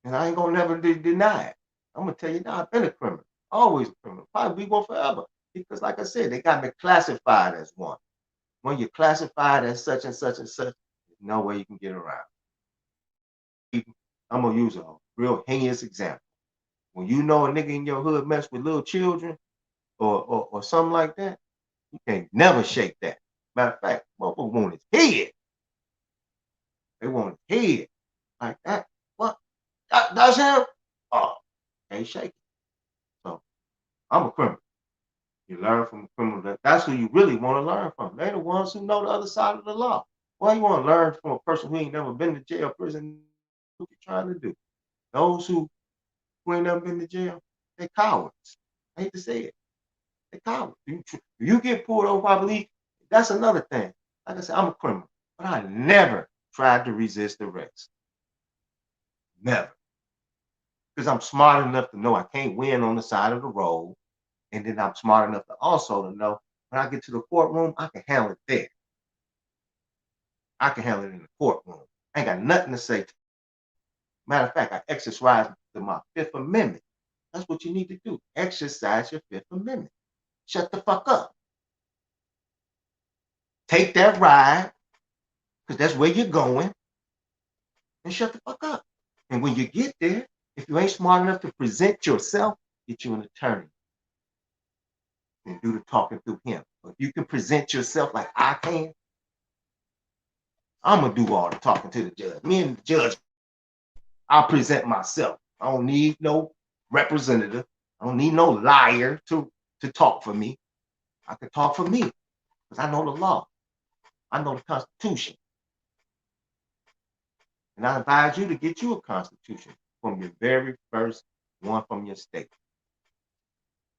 And I ain't gonna never deny it. I'm gonna tell you now, I've been a criminal. Always a criminal. Probably be one forever. Because like I said, they got me classified as one. When you're classified as such and such and such, there's no way you can get around. I'm gonna use a real heinous example. When you know a nigga in your hood mess with little children or something like that, you can't never shake that. Matter of fact, motherfucker want his head. They want his head. Like that. What? That's him? Oh, can't shake it. So I'm a criminal. You learn from a criminal. That's who you really want to learn from. They're the ones who know the other side of the law. Why you want to learn from a person who ain't never been to jail, prison? What you trying to do? Those who ain't never been to jail, they cowards. I hate to say it. They cowards. You get pulled over, I believe, that's another thing. Like I said, I'm a criminal, but I never tried to resist arrest. Never. Because I'm smart enough to know I can't win on the side of the road. And then I'm smart enough to also to know when I get to the courtroom, I can handle it there. I can handle it in the courtroom. I ain't got nothing to say. Matter of fact, I exercise my Fifth Amendment. That's what you need to do. Exercise your Fifth Amendment. Shut the fuck up. Take that ride, because that's where you're going, and shut the fuck up. And when you get there, if you ain't smart enough to present yourself, get you an attorney and do the talking through him. But if you can present yourself like I can, I'm going to do all the talking to the judge. Me and the judge, I'll present myself. I don't need no representative. I don't need no liar to talk for me. I can talk for me because I know the law. I know the Constitution. And I advise you to get you a Constitution from your very first one from your state.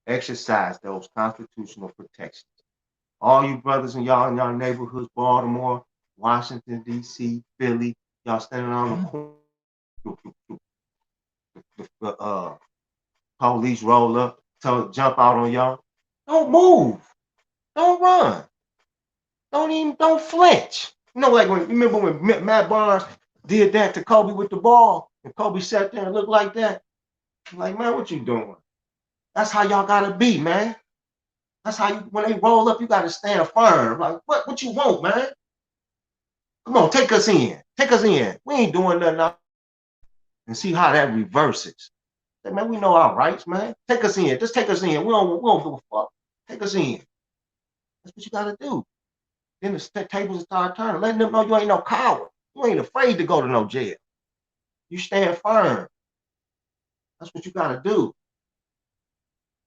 Exercise those constitutional protections. All you brothers and y'all in y'all neighborhoods, Baltimore, Washington, D.C., Philly, y'all standing on the corner. The police roll up, jump out on y'all. Don't move. Don't run. Don't flinch. You know, like remember when Matt Barnes did that to Kobe with the ball, and Kobe sat there and looked like that. I'm like, man, what you doing? That's how y'all gotta be, man. That's how when they roll up, you gotta stand firm. Like, what you want, man? Come on, take us in. Take us in. We ain't doing nothing. And see how that reverses. Say, man, we know our rights, man. Take us in. Just take us in. We don't give a fuck. Take us in. That's what you gotta do. Then the tables start turning, letting them know you ain't no coward. You ain't afraid to go to no jail. You stand firm. That's what you gotta do.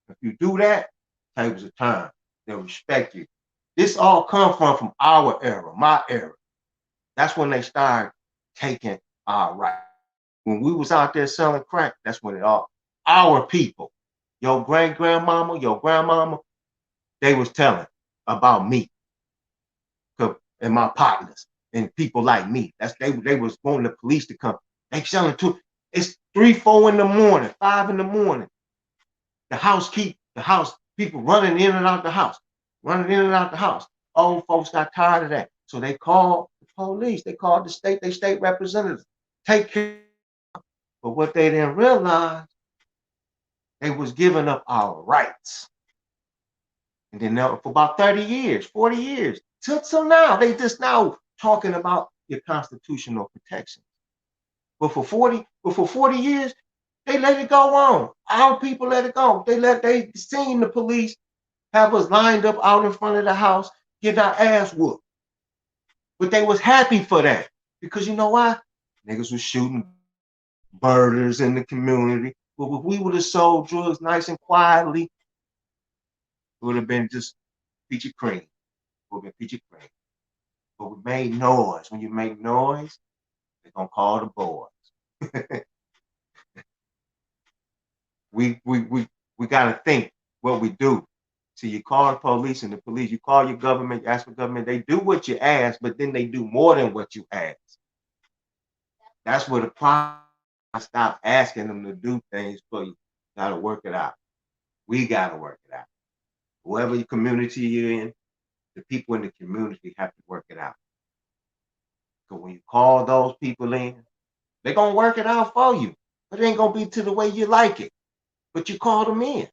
If you do that, tables will turn. They'll respect you. This all come from our era, my era. That's when they started taking our rights. When we was out there selling crack, that's when it all, our people, your great-grandmama, your grandmama, they was telling about me and my partners and people like me. They was wanting the police to come. They selling to, it's 3, 4 in the morning, 5 in the morning. The house people running in and out the house, running in and out the house. Old folks got tired of that. So they called the police. They called the state representatives. Take care. But what they didn't realize, they was giving up our rights. And then for about 30 years, 40 years, till now, they just now talking about your constitutional protections. But for 40 years, they let it go on. Our people let it go. They seen the police have us lined up out in front of the house, getting our ass whooped. But they was happy for that. Because you know why? Niggas was shooting murders in the community. But if we would have sold drugs nice and quietly, it would have been just peachy cream. It would have been peachy cream. But we made noise. When you make noise, they're gonna call the boys. We got to think what we do. So you call the police and the police, you call your government, you ask for government, they do what you ask, but then they do more than what you ask. That's where the problem. I stop asking them to do things for you. Got to work it out. We got to work it out. Whoever your community you're in, the people in the community have to work it out. Because when you call those people in, they're going to work it out for you. But it ain't going to be to the way you like it. But you call them in.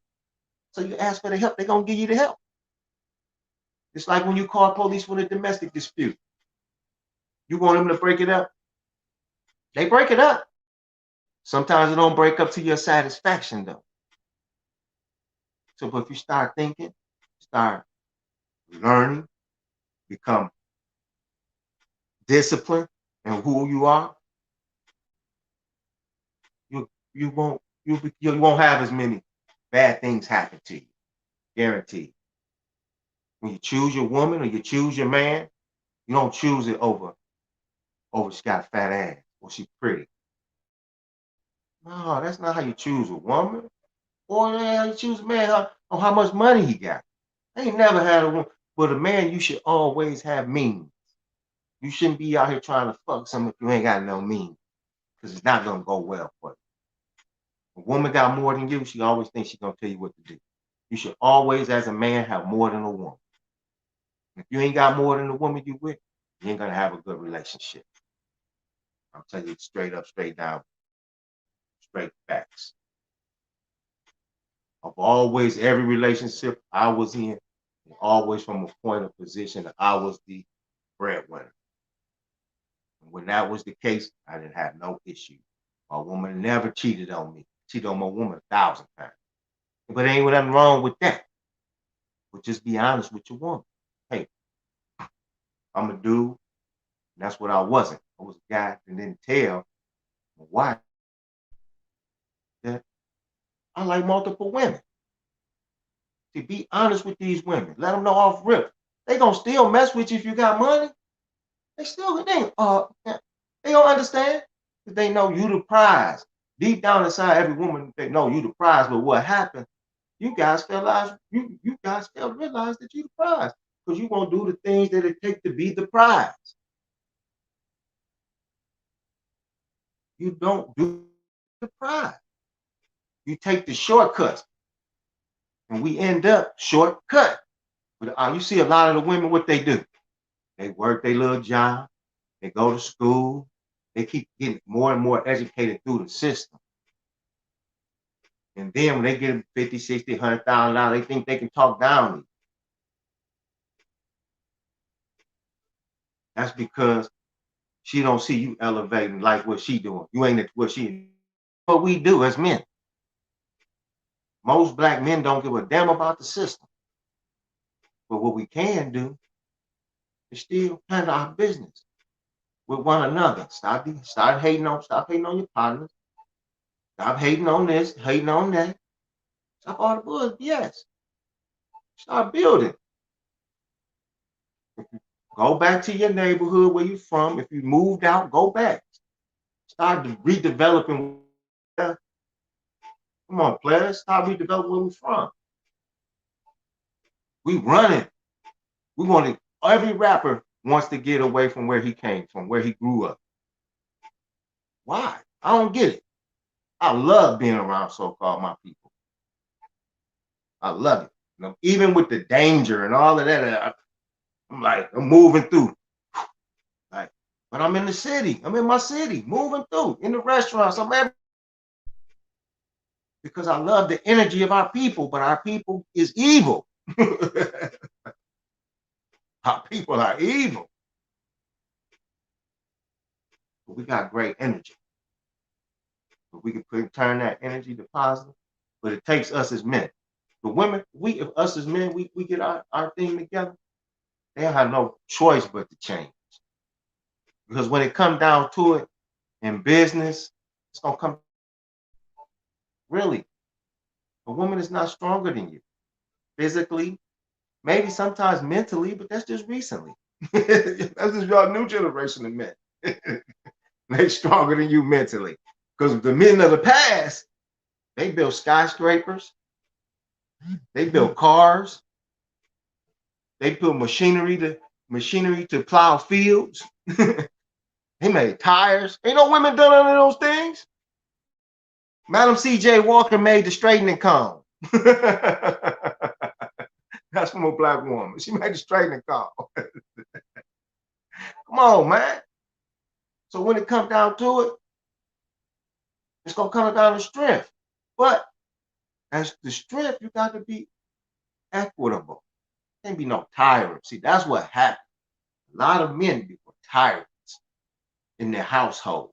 So you ask for the help, they're going to give you the help. It's like when you call police with a domestic dispute. You want them to break it up? They break it up. Sometimes it don't break up to your satisfaction, though. So, but if you start thinking, start learning, become disciplined in who you are, you won't have as many bad things happen to you. Guaranteed. When you choose your woman or you choose your man, you don't choose it over she got a fat ass or she's pretty. No, that's not how you choose a woman. Or how you choose a man on how much money he got. I ain't never had a woman. But a man, you should always have means. You shouldn't be out here trying to fuck someone if you ain't got no means. Because it's not going to go well for you. A woman got more than you, she always thinks she's going to tell you what to do. You should always, as a man, have more than a woman. If you ain't got more than the woman you with, you ain't going to have a good relationship. I'm telling you straight up, straight down, straight facts. Of always, every relationship I was in, always from a point of position that I was the breadwinner. And when that was the case, I didn't have no issue. My woman never cheated on me. Cheated on my woman 1,000 times. But ain't nothing wrong with that. But just be honest with your woman. Hey, I'm a dude. And that's what I wasn't. I was a guy that didn't tell my wife that I like multiple women. To be honest with these women, let them know off rip. They gonna still mess with you if you got money. They don't understand because they know you the prize. Deep down inside every woman, they know you the prize. But what happened? You guys fail to realize that you the prize because you won't do the things that it takes to be the prize. You don't do the prize. You take the shortcuts, and we end up shortcut. But you see a lot of the women, what they do. They work their little job. They go to school. They keep getting more and more educated through the system. And then when they get $50, $60, $100,000, they think they can talk down to you. That's because she don't see you elevating like what she doing. You ain't what she. What we do as men. Most black men don't give a damn about the system. But what we can do is still handle our business with one another. Stop hating on your partners. Stop hating on this, hating on that. Stop all the bullshit. Yes. Start building. Go back to your neighborhood where you're from. If you moved out, go back. Start redeveloping. Come on, players. Start redeveloping where we're from. We running. We want to. Every rapper wants to get away from where he came from, where he grew up. Why? I don't get it. I love being around so-called my people. I love it. You know, even with the danger and all of that, I'm moving through. Like, but I'm in the city. I'm in my city, moving through, in the restaurants. Because I love the energy of our people, but our people is evil. Our people are evil. But we got great energy. But we can turn that energy to positive. But it takes us as men. The women, if us as men, we get our thing together, they don't have no choice but to change. Because when it comes down to it, in business, it's going to come. Really, a woman is not stronger than you. Physically, maybe sometimes mentally, but that's just recently. That's just your new generation of men. They're stronger than you mentally. Because the men of the past, They build skyscrapers. They build cars. They build machinery to plow fields. He made tires. Ain't no women done none of those things. Madam C.J. Walker made the straightening comb. That's from a black woman. She made the straightening comb. Come on, man. So when it comes down to it, it's gonna come down to strength. But as the strength, you got to be equitable. Can't be no tyrant. See, that's what happened. A lot of men become tyrants in their household.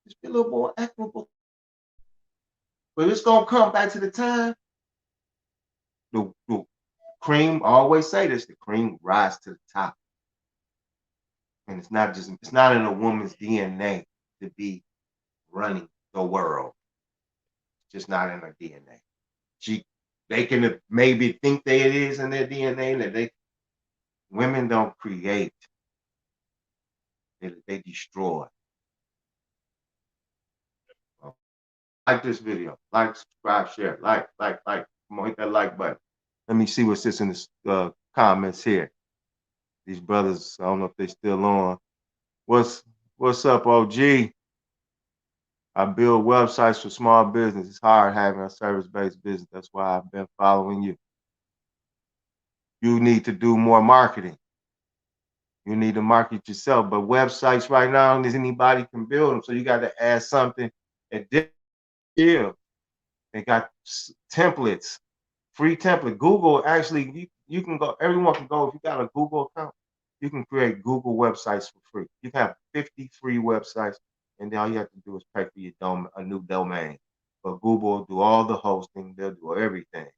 Just be a little more equitable. But it's gonna come back to the time. The cream, I always say this, the cream rise to the top. And it's not in a woman's DNA to be running the world. It's just not in her DNA. They can maybe think it is in their DNA that women don't create. They destroy. Like this video, like, subscribe, share, like. Come on, hit that like button. Let me see what's this in the comments here. These brothers, I don't know if they still on. What's up, OG? I build websites for small business. It's hard having a service-based business. That's why I've been following you. You need to do more marketing. You need to market yourself. But websites right now, anybody can build them. So you got to add something additional. They got templates, free template. Google, actually, you can go, everyone can go, if you got a Google account, you can create Google websites for free. You can have 50 free websites, and then all you have to do is pay for a new domain. But Google will do all the hosting, they'll do everything.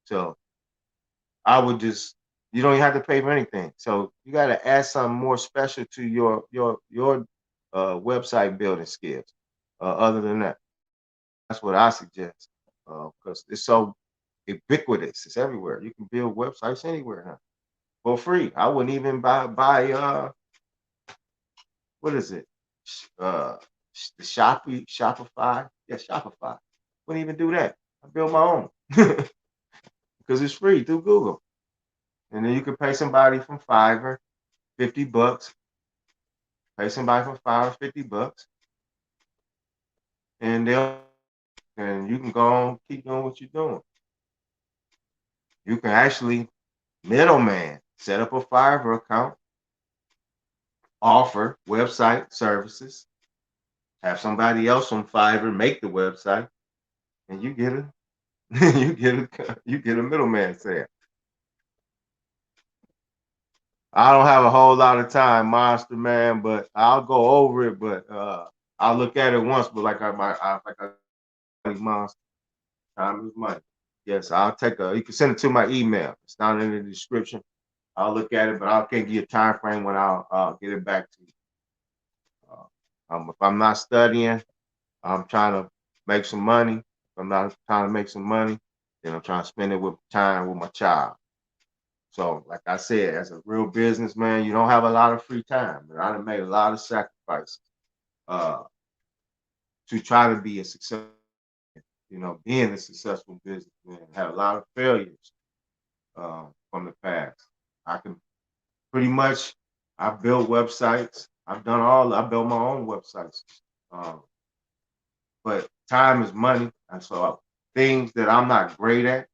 So I would you don't even have to pay for anything. So you got to add something more special to your website building skills. Other than that, that's what I suggest, because it's so ubiquitous. It's everywhere. You can build websites anywhere now for free. I wouldn't even buy what is it? The Shopify. Yeah, Shopify. Wouldn't even do that. I build my own because it's free through Google. And then you can pay somebody from Fiverr $50. Pay somebody from Fiverr $50, and you can go on, keep doing what you're doing. You can actually middleman, set up a Fiverr account, offer website services, have somebody else on Fiverr make the website, and you get a middleman sale. I don't have a whole lot of time, Monster Man, but I'll go over it. But I'll look at it once. But like I Monster, time is money. Yes, I'll take you can send it to my email. It's down in the description. I'll look at it, but I can't give you a time frame when I'll get it back to you. If I'm not studying, I'm trying to make some money. If I'm not trying to make some money, then I'm trying to spend it with time with my child. So, like I said, as a real businessman, you don't have a lot of free time. And I've made a lot of sacrifices to try to be a successful, being a successful businessman. Have a lot of failures from the past. I can pretty much, I've built websites. I built my own websites. But time is money. And so things that I'm not great at,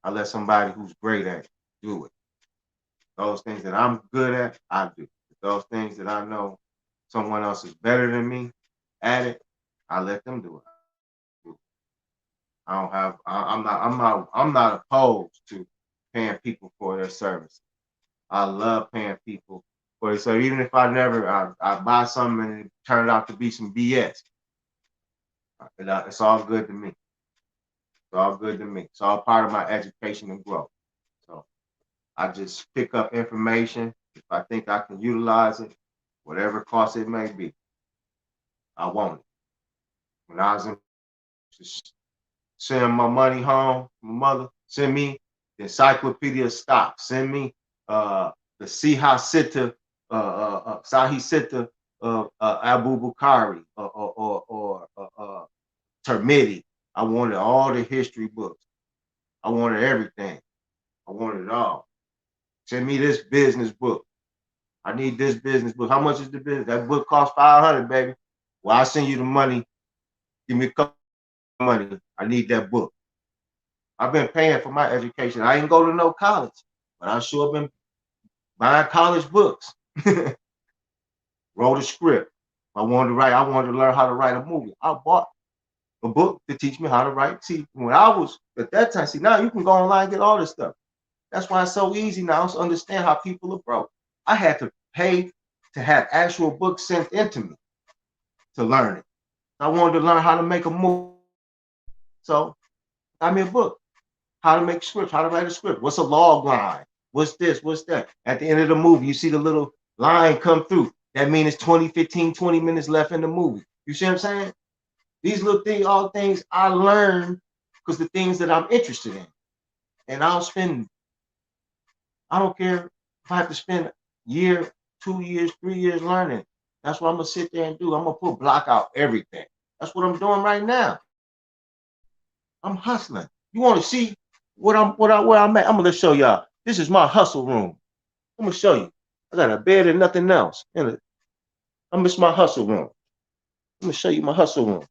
I let somebody who's great at do it. Those things that I'm good at, I do. Those things that I know someone else is better than me at it, I let them do it. I'm not opposed to paying people for their service. I love paying people for it. So even if I buy something and it turned out to be some BS, it's all good to me. It's all good to me. It's all part of my education and growth. So I just pick up information. If I think I can utilize it, whatever cost it may be, I want it. When I was in, send my money home, my mother, send me the Encyclopedia of Stocks, send me the Sahi Sitta Abu Bukhari or Termiti. I wanted all the history books. I wanted everything. I wanted it all. Send me this business book. I need this business book. How much is the business? That book costs $500, baby. Well, I'll send you the money. Give me a couple of money. I need that book. I've been paying for my education. I ain't go to no college, but I sure been buying college books. Wrote a script. I wanted to learn how to write a movie. I bought a book to teach me how to write. See, when I was at that time, see, now you can go online and get all this stuff. That's why it's so easy now to understand how people are broke. I had to pay to have actual books sent into me to learn it. I wanted to learn how to make a movie. So got me a book. How to make scripts, how to write a script. What's a log line? What's this? What's that? At the end of the movie, you see the little line come through. That means it's 20, 15, 20 minutes left in the movie. You see what I'm saying? These little things, all things I learned because the things that I'm interested in. And I don't care if I have to spend a year, 2 years, 3 years learning. That's what I'm gonna sit there and do. I'm gonna block out everything. That's what I'm doing right now. I'm hustling. You want to see where I'm at? I'm gonna show y'all. This is my hustle room. I'm gonna show you. I got a bed and nothing else. It's my hustle room. I'm gonna show you my hustle room.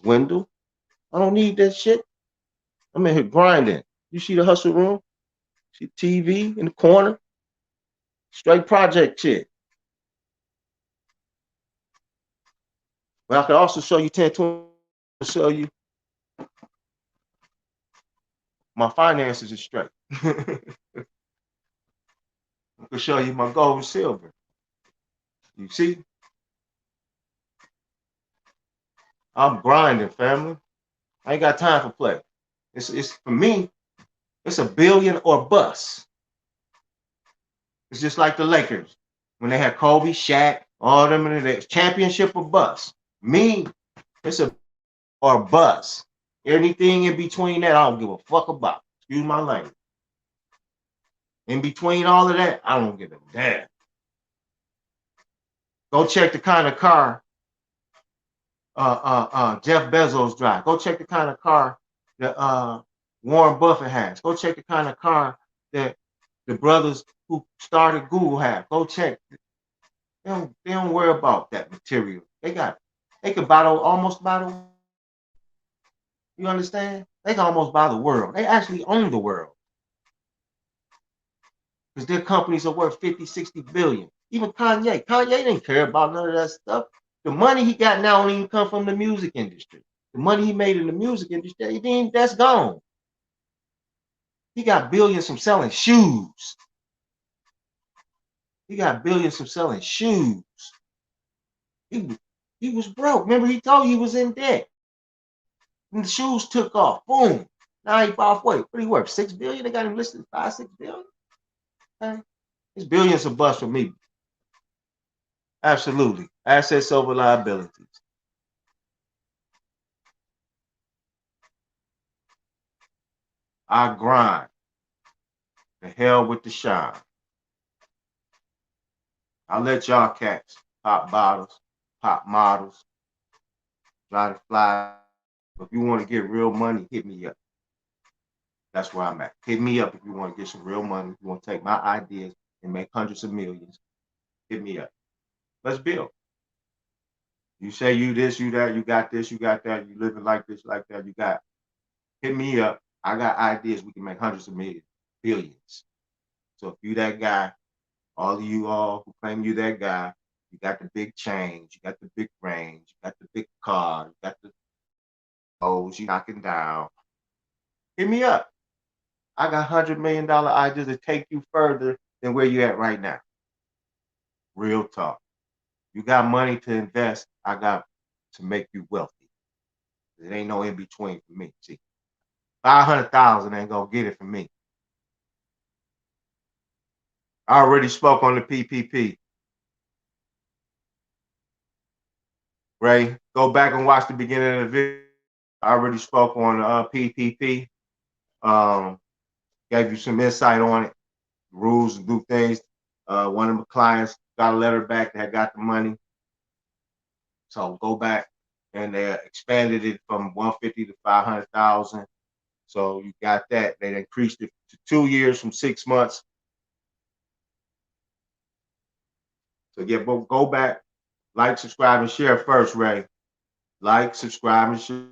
Window. I don't need that shit. I'm in here grinding. You see the hustle room? See TV in the corner? Straight project shit. But I can also show you 10, 20, show you my finances is straight. I can show you my gold and silver. You see? I'm grinding, family. I ain't got time for play. It's for me, it's a billion or bust. It's just like the Lakers when they had Kobe, Shaq, all them in the championship or bust. Me, it's a or bust. Anything in between that, I don't give a fuck about. Excuse my language. In between all of that, I don't give a damn. Go check the kind of car Jeff Bezos drive. Go check the kind of car that Warren Buffett has. Go check the kind of car that the brothers who started Google have. Go check. They don't worry about that material. They can almost buy the. You understand? They can almost buy the world. They actually own the world. Because their companies are worth 50, 60 billion. Even Kanye didn't care about none of that stuff. The money he got now don't even come from the music industry. The money he made in the music industry, that's gone. He got billions from selling shoes. He got billions from selling shoes. He was broke. Remember, he told you he was in debt. And the shoes took off. Boom. Now he bought what? What he worth? 6 billion? They got him listed 5, 6 billion? Okay. It's billions of bucks for me. Absolutely. Assets over liabilities. I grind. The hell with the shine. I let y'all cats pop bottles, pop models, try to fly. If you want to get real money, hit me up. That's where I'm at. Hit me up if you want to get some real money. If you want to take my ideas and make hundreds of millions, hit me up. Let's build. You say you this, you that, you got this, you got that, you living like this, like that, you got. Hit me up. I got ideas. We can make hundreds of millions, billions. So if you that guy, all of you all who claim you that guy, you got the big change, you got the big range, you got the big car, you got the hoes you knocking down. Hit me up. I got $100 million ideas to take you further than where you at right now. Real talk. You got money to invest, I got to make you wealthy. There ain't no in between for me. See, 500,000 ain't gonna get it for me. I already spoke on the PPP. Ray, go back and watch the beginning of the video. I already spoke on PPP. Gave you some insight on it, rules and do things. One of my clients got a letter back that got the money. So go back, and they expanded it from 150 to 500,000. So you got that. They increased it to 2 years from 6 months. So yeah, but go back, like, subscribe, and share first, Ray. Like, subscribe, and share.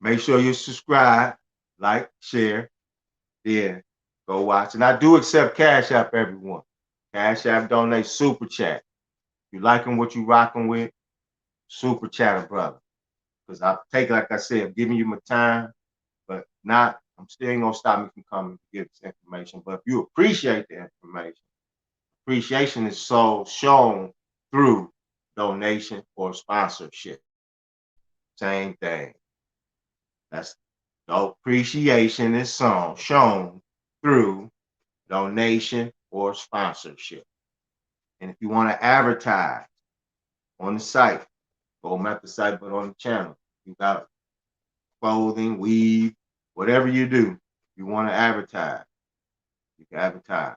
Make sure you subscribe, like, share, then go watch. And I do accept Cash App, everyone. Cash App, donate, super chat. You liking what you rocking with, super chat, brother. Because I take, like I said, I'm giving you my time, but I'm still ain't gonna stop me from coming to give this information. But if you appreciate the information, appreciation is so shown through donation or sponsorship. Same thing. That's the appreciation is shown through donation or sponsorship. And if you want to advertise on the site, go at the site, but on the channel, you got clothing, weave, whatever you do, you want to advertise, you can advertise.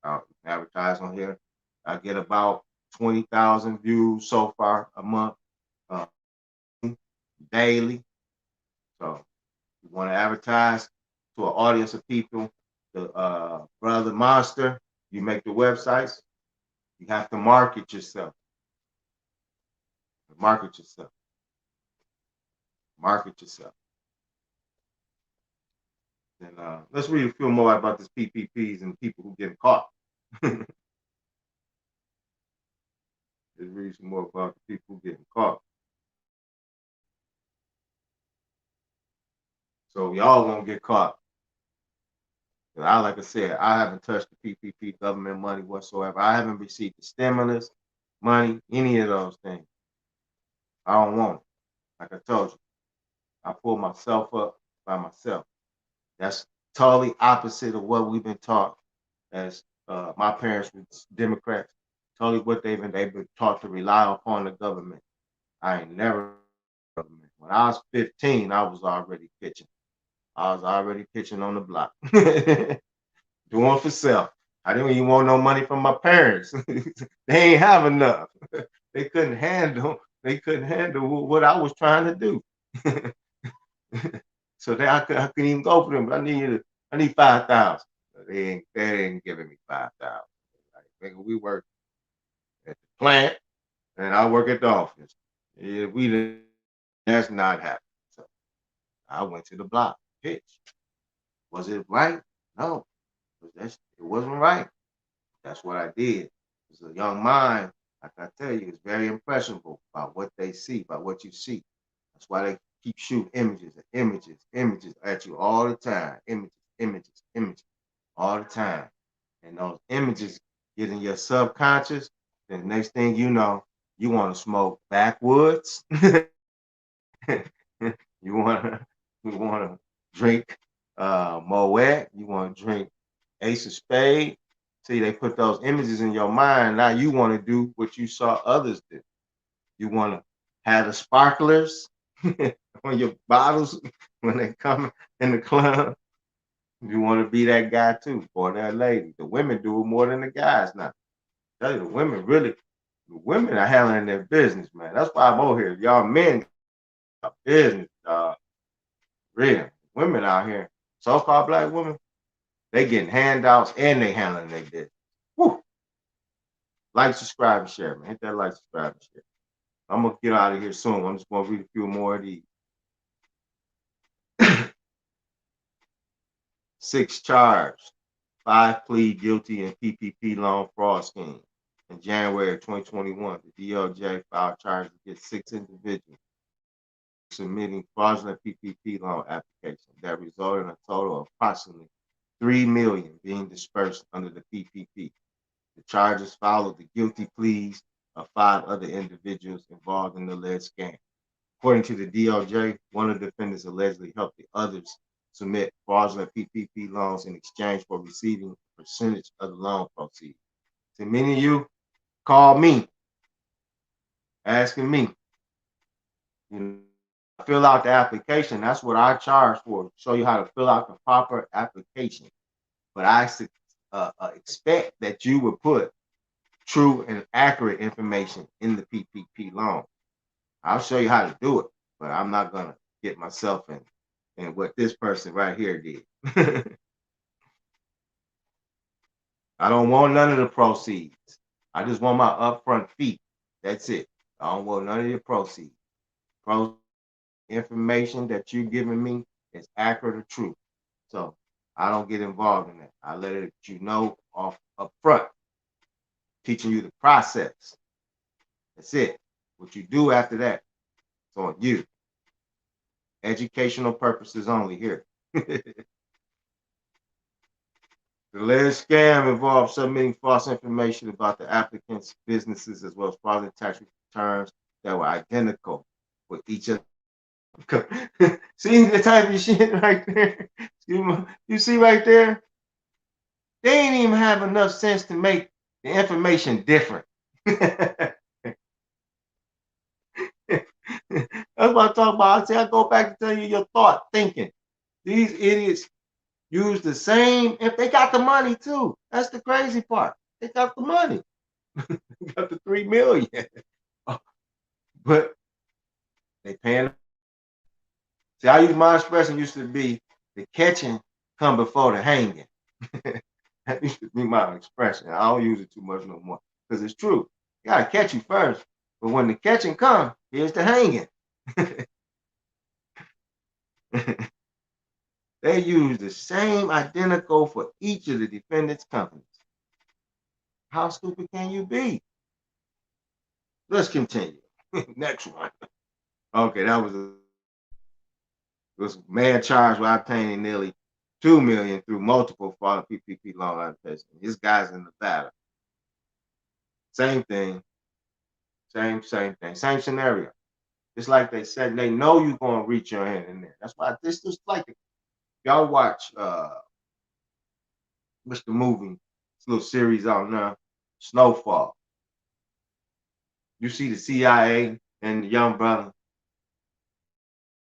You can advertise on here. I get about 20,000 views so far a month, daily. So you want to advertise to an audience of people, the Brother Monster, you make the websites, you have to market yourself. Market yourself. Market yourself. And let's read a few more about this PPPs and people who get caught. Let's read some more about the people getting caught. So y'all won't get caught. Like I said, I haven't touched the PPP government money whatsoever. I haven't received the stimulus money, any of those things. I don't want it. Like I told you, I pulled myself up by myself. That's totally opposite of what we've been taught as my parents were Democrats. Totally what they've been taught to rely upon the government. I ain't never government. When I was 15, I was already pitching. I was already pitching on the block. Doing for self. I didn't even want no money from my parents. They ain't have enough. They couldn't handle what I was trying to do. So I couldn't even go for them. But I need 5,000. They ain't giving me 5,000. Like, we work at the plant and I work at the office. Yeah, that's not happening. So I went to the block, pitched. Was it right? No. It wasn't right. That's what I did. It's a young mind, like I tell you, is very impressionable by what they see, by what you see. That's why they keep shooting images and images at you all the time. Images, all the time. And those images get in your subconscious. Then the next thing you know, you want to smoke backwoods. you want to drink Moet. You want to drink Ace of Spades. See, they put those images in your mind. Now you want to do what you saw others do. You want to have the sparklers on your bottles when they come in the club. You want to be that guy too, or that lady. The women do it more than the guys now. I tell you, the women are handling their business, man. That's why I'm over here. Y'all men got business, real. Women out here, so-called black women, they getting handouts and they handling their business. Woo. Like, subscribe, and share, man. Hit that like, subscribe, and share. I'm gonna get out of here soon. I'm just gonna read a few more of these. 6 charged, 5 plead guilty in PPP loan fraud scheme. In January of 2021, the DOJ filed charges against 6 individuals submitting fraudulent PPP loan applications that resulted in a total of approximately $3 million being dispersed under the PPP. The charges followed the guilty pleas of 5 other individuals involved in the alleged scam. According to the DOJ, one of the defendants allegedly helped the others submit fraudulent PPP loans in exchange for receiving a percentage of the loan proceeds. So many of you call me, asking me, fill out the application. That's what I charge for, show you how to fill out the proper application. But I expect that you would put true and accurate information in the PPP loan. I'll show you how to do it, but I'm not gonna get myself in what this person right here did. I don't want none of the proceeds. I just want my upfront fee. That's it. I don't want none of your proceeds. Information that you're giving me is accurate or true. So I don't get involved in that. I let it you know off up front, teaching you the process. That's it. What you do after that, it's on you. Educational purposes only here. The alleged scam involves submitting false information about the applicant's businesses as well as fraudulent tax returns that were identical with each other. See the type of shit right there? You see right there? They ain't even have enough sense to make the information different. That's what I talk about. I say I go back to tell you your thought thinking. These idiots use the same, if they got the money too. That's the crazy part. They got the money. They got the 3 million. But they paying. See, I use my expression used to be the catching come before the hanging. That used to be my expression. I don't use it too much no more because it's true. You gotta catch you first, but when the catching comes, here's the hanging. They use the same identical for each of the defendants' companies. How stupid can you be? Let's continue. Next one. Okay, that was a man charged with obtaining nearly $2 million through multiple fraud PPP loan applications. This guy's in Nevada. Same thing. Same thing. Same scenario. It's like they said, they know you're gonna reach your hand in there. That's why this is like y'all watch what's the movie? This little series out now, Snowfall. You see the CIA and the young brother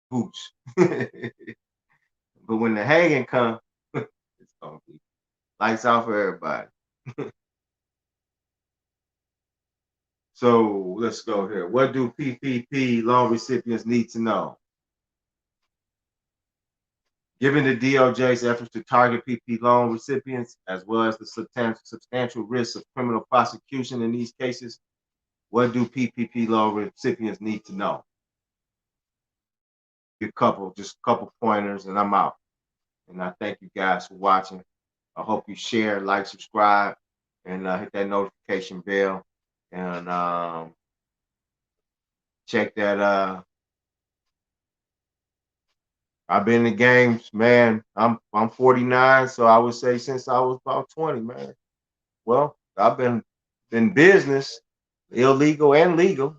hoops. But when the hanging comes, it's gonna be lights out for everybody. So let's go here. What do PPP loan recipients need to know? Given the DOJ's efforts to target PPP loan recipients, as well as the substantial risks of criminal prosecution in these cases, what do PPP loan recipients need to know? Just a couple pointers, and I'm out. And I thank you guys for watching. I hope you share, like, subscribe, and hit that notification bell. And check that. I've been in the games, man. I'm 49, so I would say since I was about 20, man. Well, I've been in business, illegal and legal,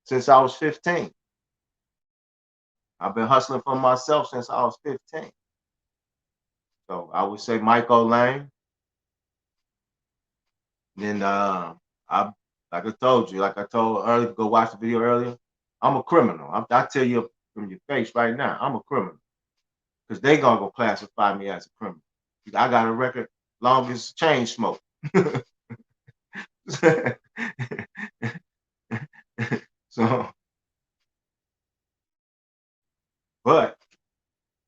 since I was 15. I've been hustling for myself since I was 15. So I would say Michael Lane. Then like I told you, like I told earlier, go watch the video earlier. I'm a criminal. I tell you from your face right now, I'm a criminal. Because they gonna go classify me as a criminal. I got a record long as chain smoke. So, but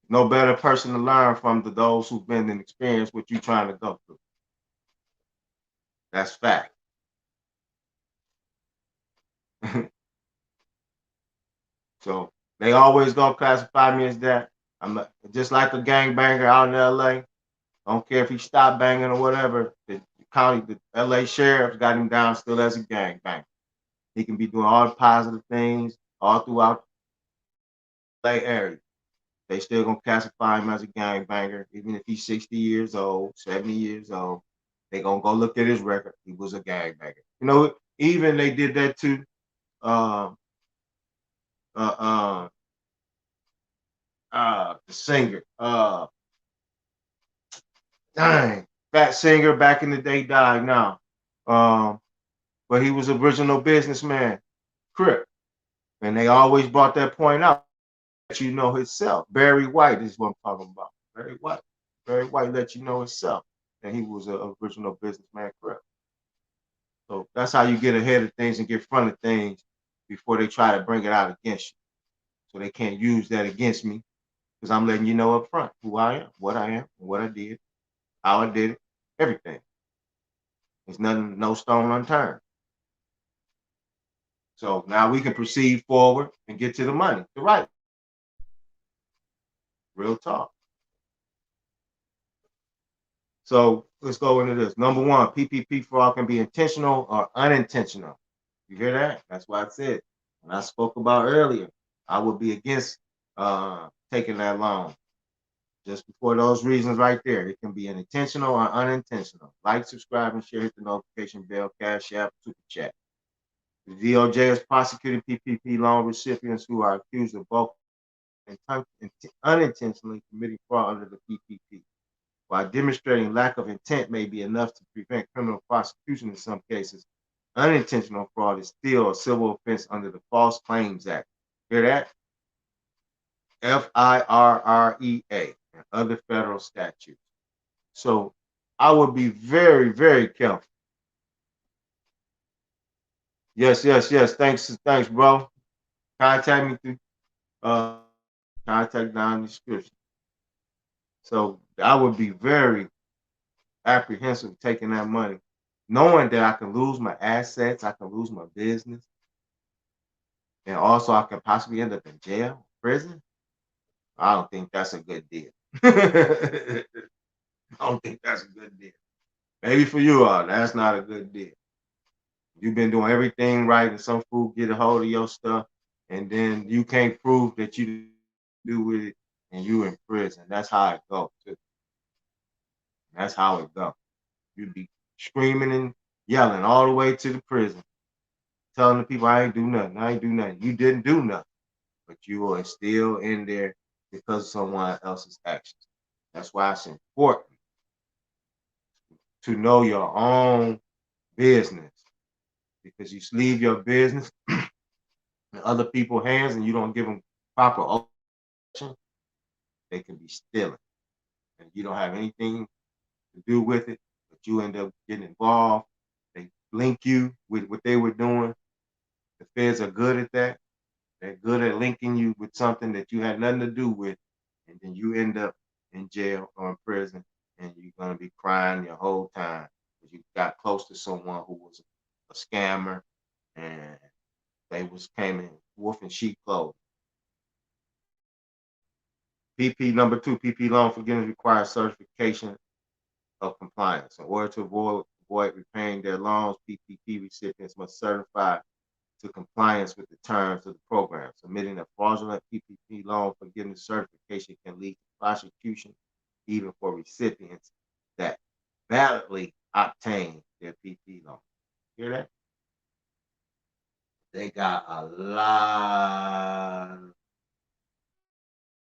no better person to learn from than those who've been and experienced what you're trying to go through. That's fact. So they always gonna classify me as that. I'm just like a gangbanger out in LA. Don't care if he stopped banging or whatever. The LA sheriff got him down still as a gangbanger. He can be doing all the positive things all throughout the LA area. They still gonna classify him as a gangbanger, even if he's 60 years old, 70 years old. They gonna go look at his record. He was a gangbanger. You know, even they did that to the singer. Fat singer back in the day died now. But he was original businessman, Crip. And they always brought that point out. Let you know himself. Barry White is what I'm talking about. Barry White let you know himself that he was an original businessman, Crip. That's how you get ahead of things and get in front of things before they try to bring it out against you. So they can't use that against me because I'm letting you know up front who I am, what I did, how I did it, everything. There's nothing, no stone unturned. So now we can proceed forward and get to the money, the right. Real talk. So let's go into this. Number one, PPP fraud can be intentional or unintentional. You hear that? That's what I said. When I spoke about earlier, I would be against taking that loan. Just before those reasons right there, it can be an intentional or unintentional. Like, subscribe, and share. Hit the notification bell, Cash App, Super Chat. The DOJ is prosecuting PPP loan recipients who are accused of both unintentionally committing fraud under the PPP. While demonstrating lack of intent may be enough to prevent criminal prosecution in some cases, unintentional fraud is still a civil offense under the False Claims Act. Hear that? FIRREA and other federal statutes. So I would be very, very careful. Yes. Thanks, bro. Contact me through contact down in the description. So I would be very apprehensive taking that money, knowing that I can lose my assets, I can lose my business, and also I can possibly end up in jail, prison. I don't think that's a good deal. I don't think that's a good deal. Maybe for you all, that's not a good deal. You've been doing everything right, and some fool get a hold of your stuff, and then you can't prove that you do with it, and you in prison. That's how it goes. That's how it goes. You'd be screaming and yelling all the way to the prison, telling the people, I ain't do nothing. I ain't do nothing. You didn't do nothing, but you are still in there because of someone else's actions. That's why it's important to know your own business, because you leave your business in other people's hands and you don't give them proper operation, they can be stealing. And you don't have anything to do with it, but you end up getting involved. They link you with what they were doing. The feds are good at that. They're good at linking you with something that you had nothing to do with, and then you end up in jail or in prison, and you're gonna be crying your whole time because you got close to someone who was a scammer, and they came in wolf in sheep clothing. PP number two, PP loan forgiveness requires certification of compliance. In order to avoid repaying their loans, PPP recipients must certify to compliance with the terms of the program. Submitting a fraudulent PPP loan forgiveness certification can lead to prosecution, even for recipients that validly obtain their PPP loan. Hear that? They got a lot of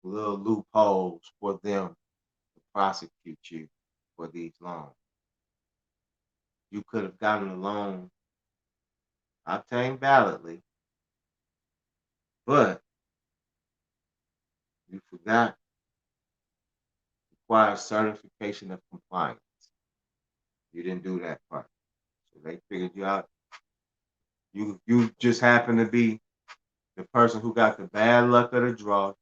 little loopholes for them to prosecute you for these loans. You could have gotten a loan obtained validly, but you forgot requires certification of compliance. You didn't do that part. So they figured you out. You just happen to be the person who got the bad luck of the draw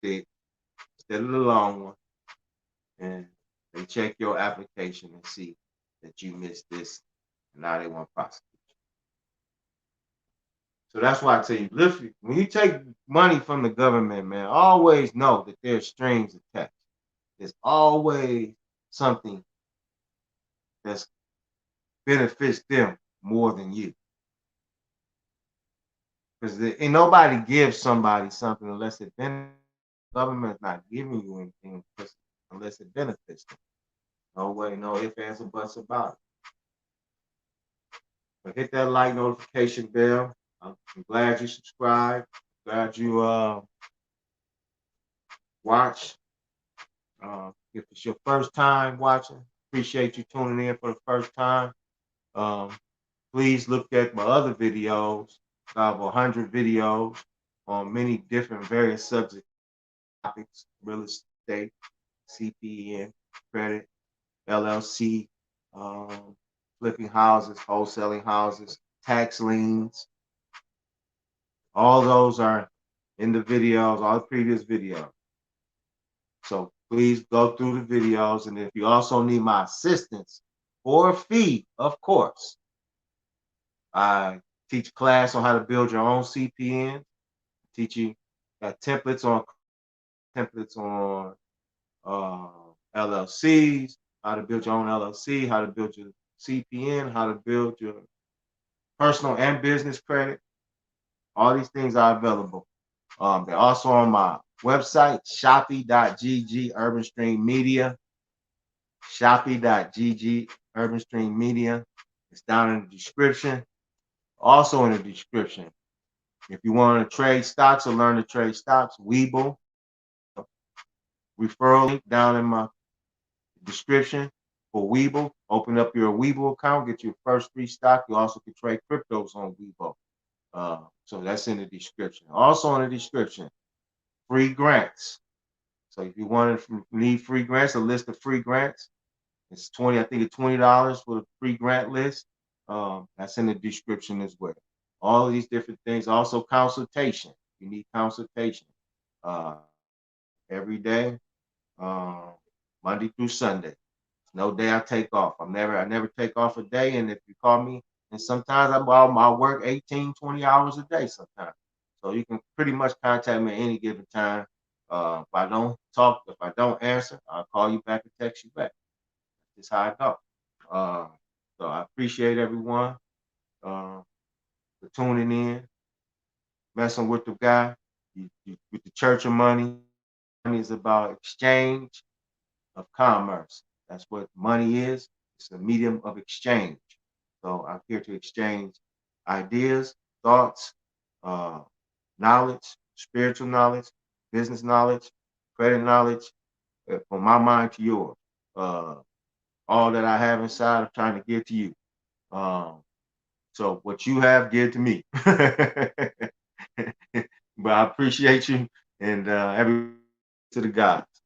instead of the long one. And they check your application and see that you missed this, and now they want to prosecute you. So that's why I tell you, listen, when you take money from the government, man, always know that there's strings attached. There's always something that benefits them more than you. Because ain't nobody gives somebody something unless it benefits. The government's not giving you anything unless it benefits them. No way, no ifs, ands, or buts about it. But hit that like notification bell. I'm glad you subscribed. Glad you watch. If it's your first time watching, appreciate you tuning in for the first time. Please look at my other videos. I have 100 videos on many different various subject topics: real estate, CPN, credit, LLC, flipping houses, wholesaling houses, tax liens. All those are in the videos, all the previous videos. So please go through the videos. And if you also need my assistance for a fee, of course, I teach a class on how to build your own CPN. Teach you got templates on LLCs, how to build your own LLC, how to build your CPN, how to build your personal and business credit. All these things are available. They're also on my website, shopee.gg Urban Stream Media. Shopee.gg Urban Stream Media. It's down in the description. Also in the description, if you want to trade stocks or learn to trade stocks, WEBULL. Referral link down in my description for WEBULL. Open up your WEBULL account, get your first free stock. You also can trade cryptos on WEBULL. So that's in the description. Also in the description, free grants. So if you need free grants, a list of free grants, it's I think it's $20 for the free grant list. That's in the description as well. All of these different things. Also consultation. You need consultation every day, Monday through Sunday. No day I take off. I never take off a day. And if you call me, and sometimes I work 18, 20 hours a day sometimes. So you can pretty much contact me at any given time. If I don't answer, I'll call you back and text you back. That's how I go. So I appreciate everyone for tuning in, messing with the guy, with the Church of Money. Money is about exchange of commerce. That's what money is. It's a medium of exchange. So I'm here to exchange ideas, thoughts, knowledge, spiritual knowledge, business knowledge, credit knowledge, from my mind to yours. All that I have inside, I'm trying to give to you. So what you have, give to me. But I appreciate you, and every to the gods.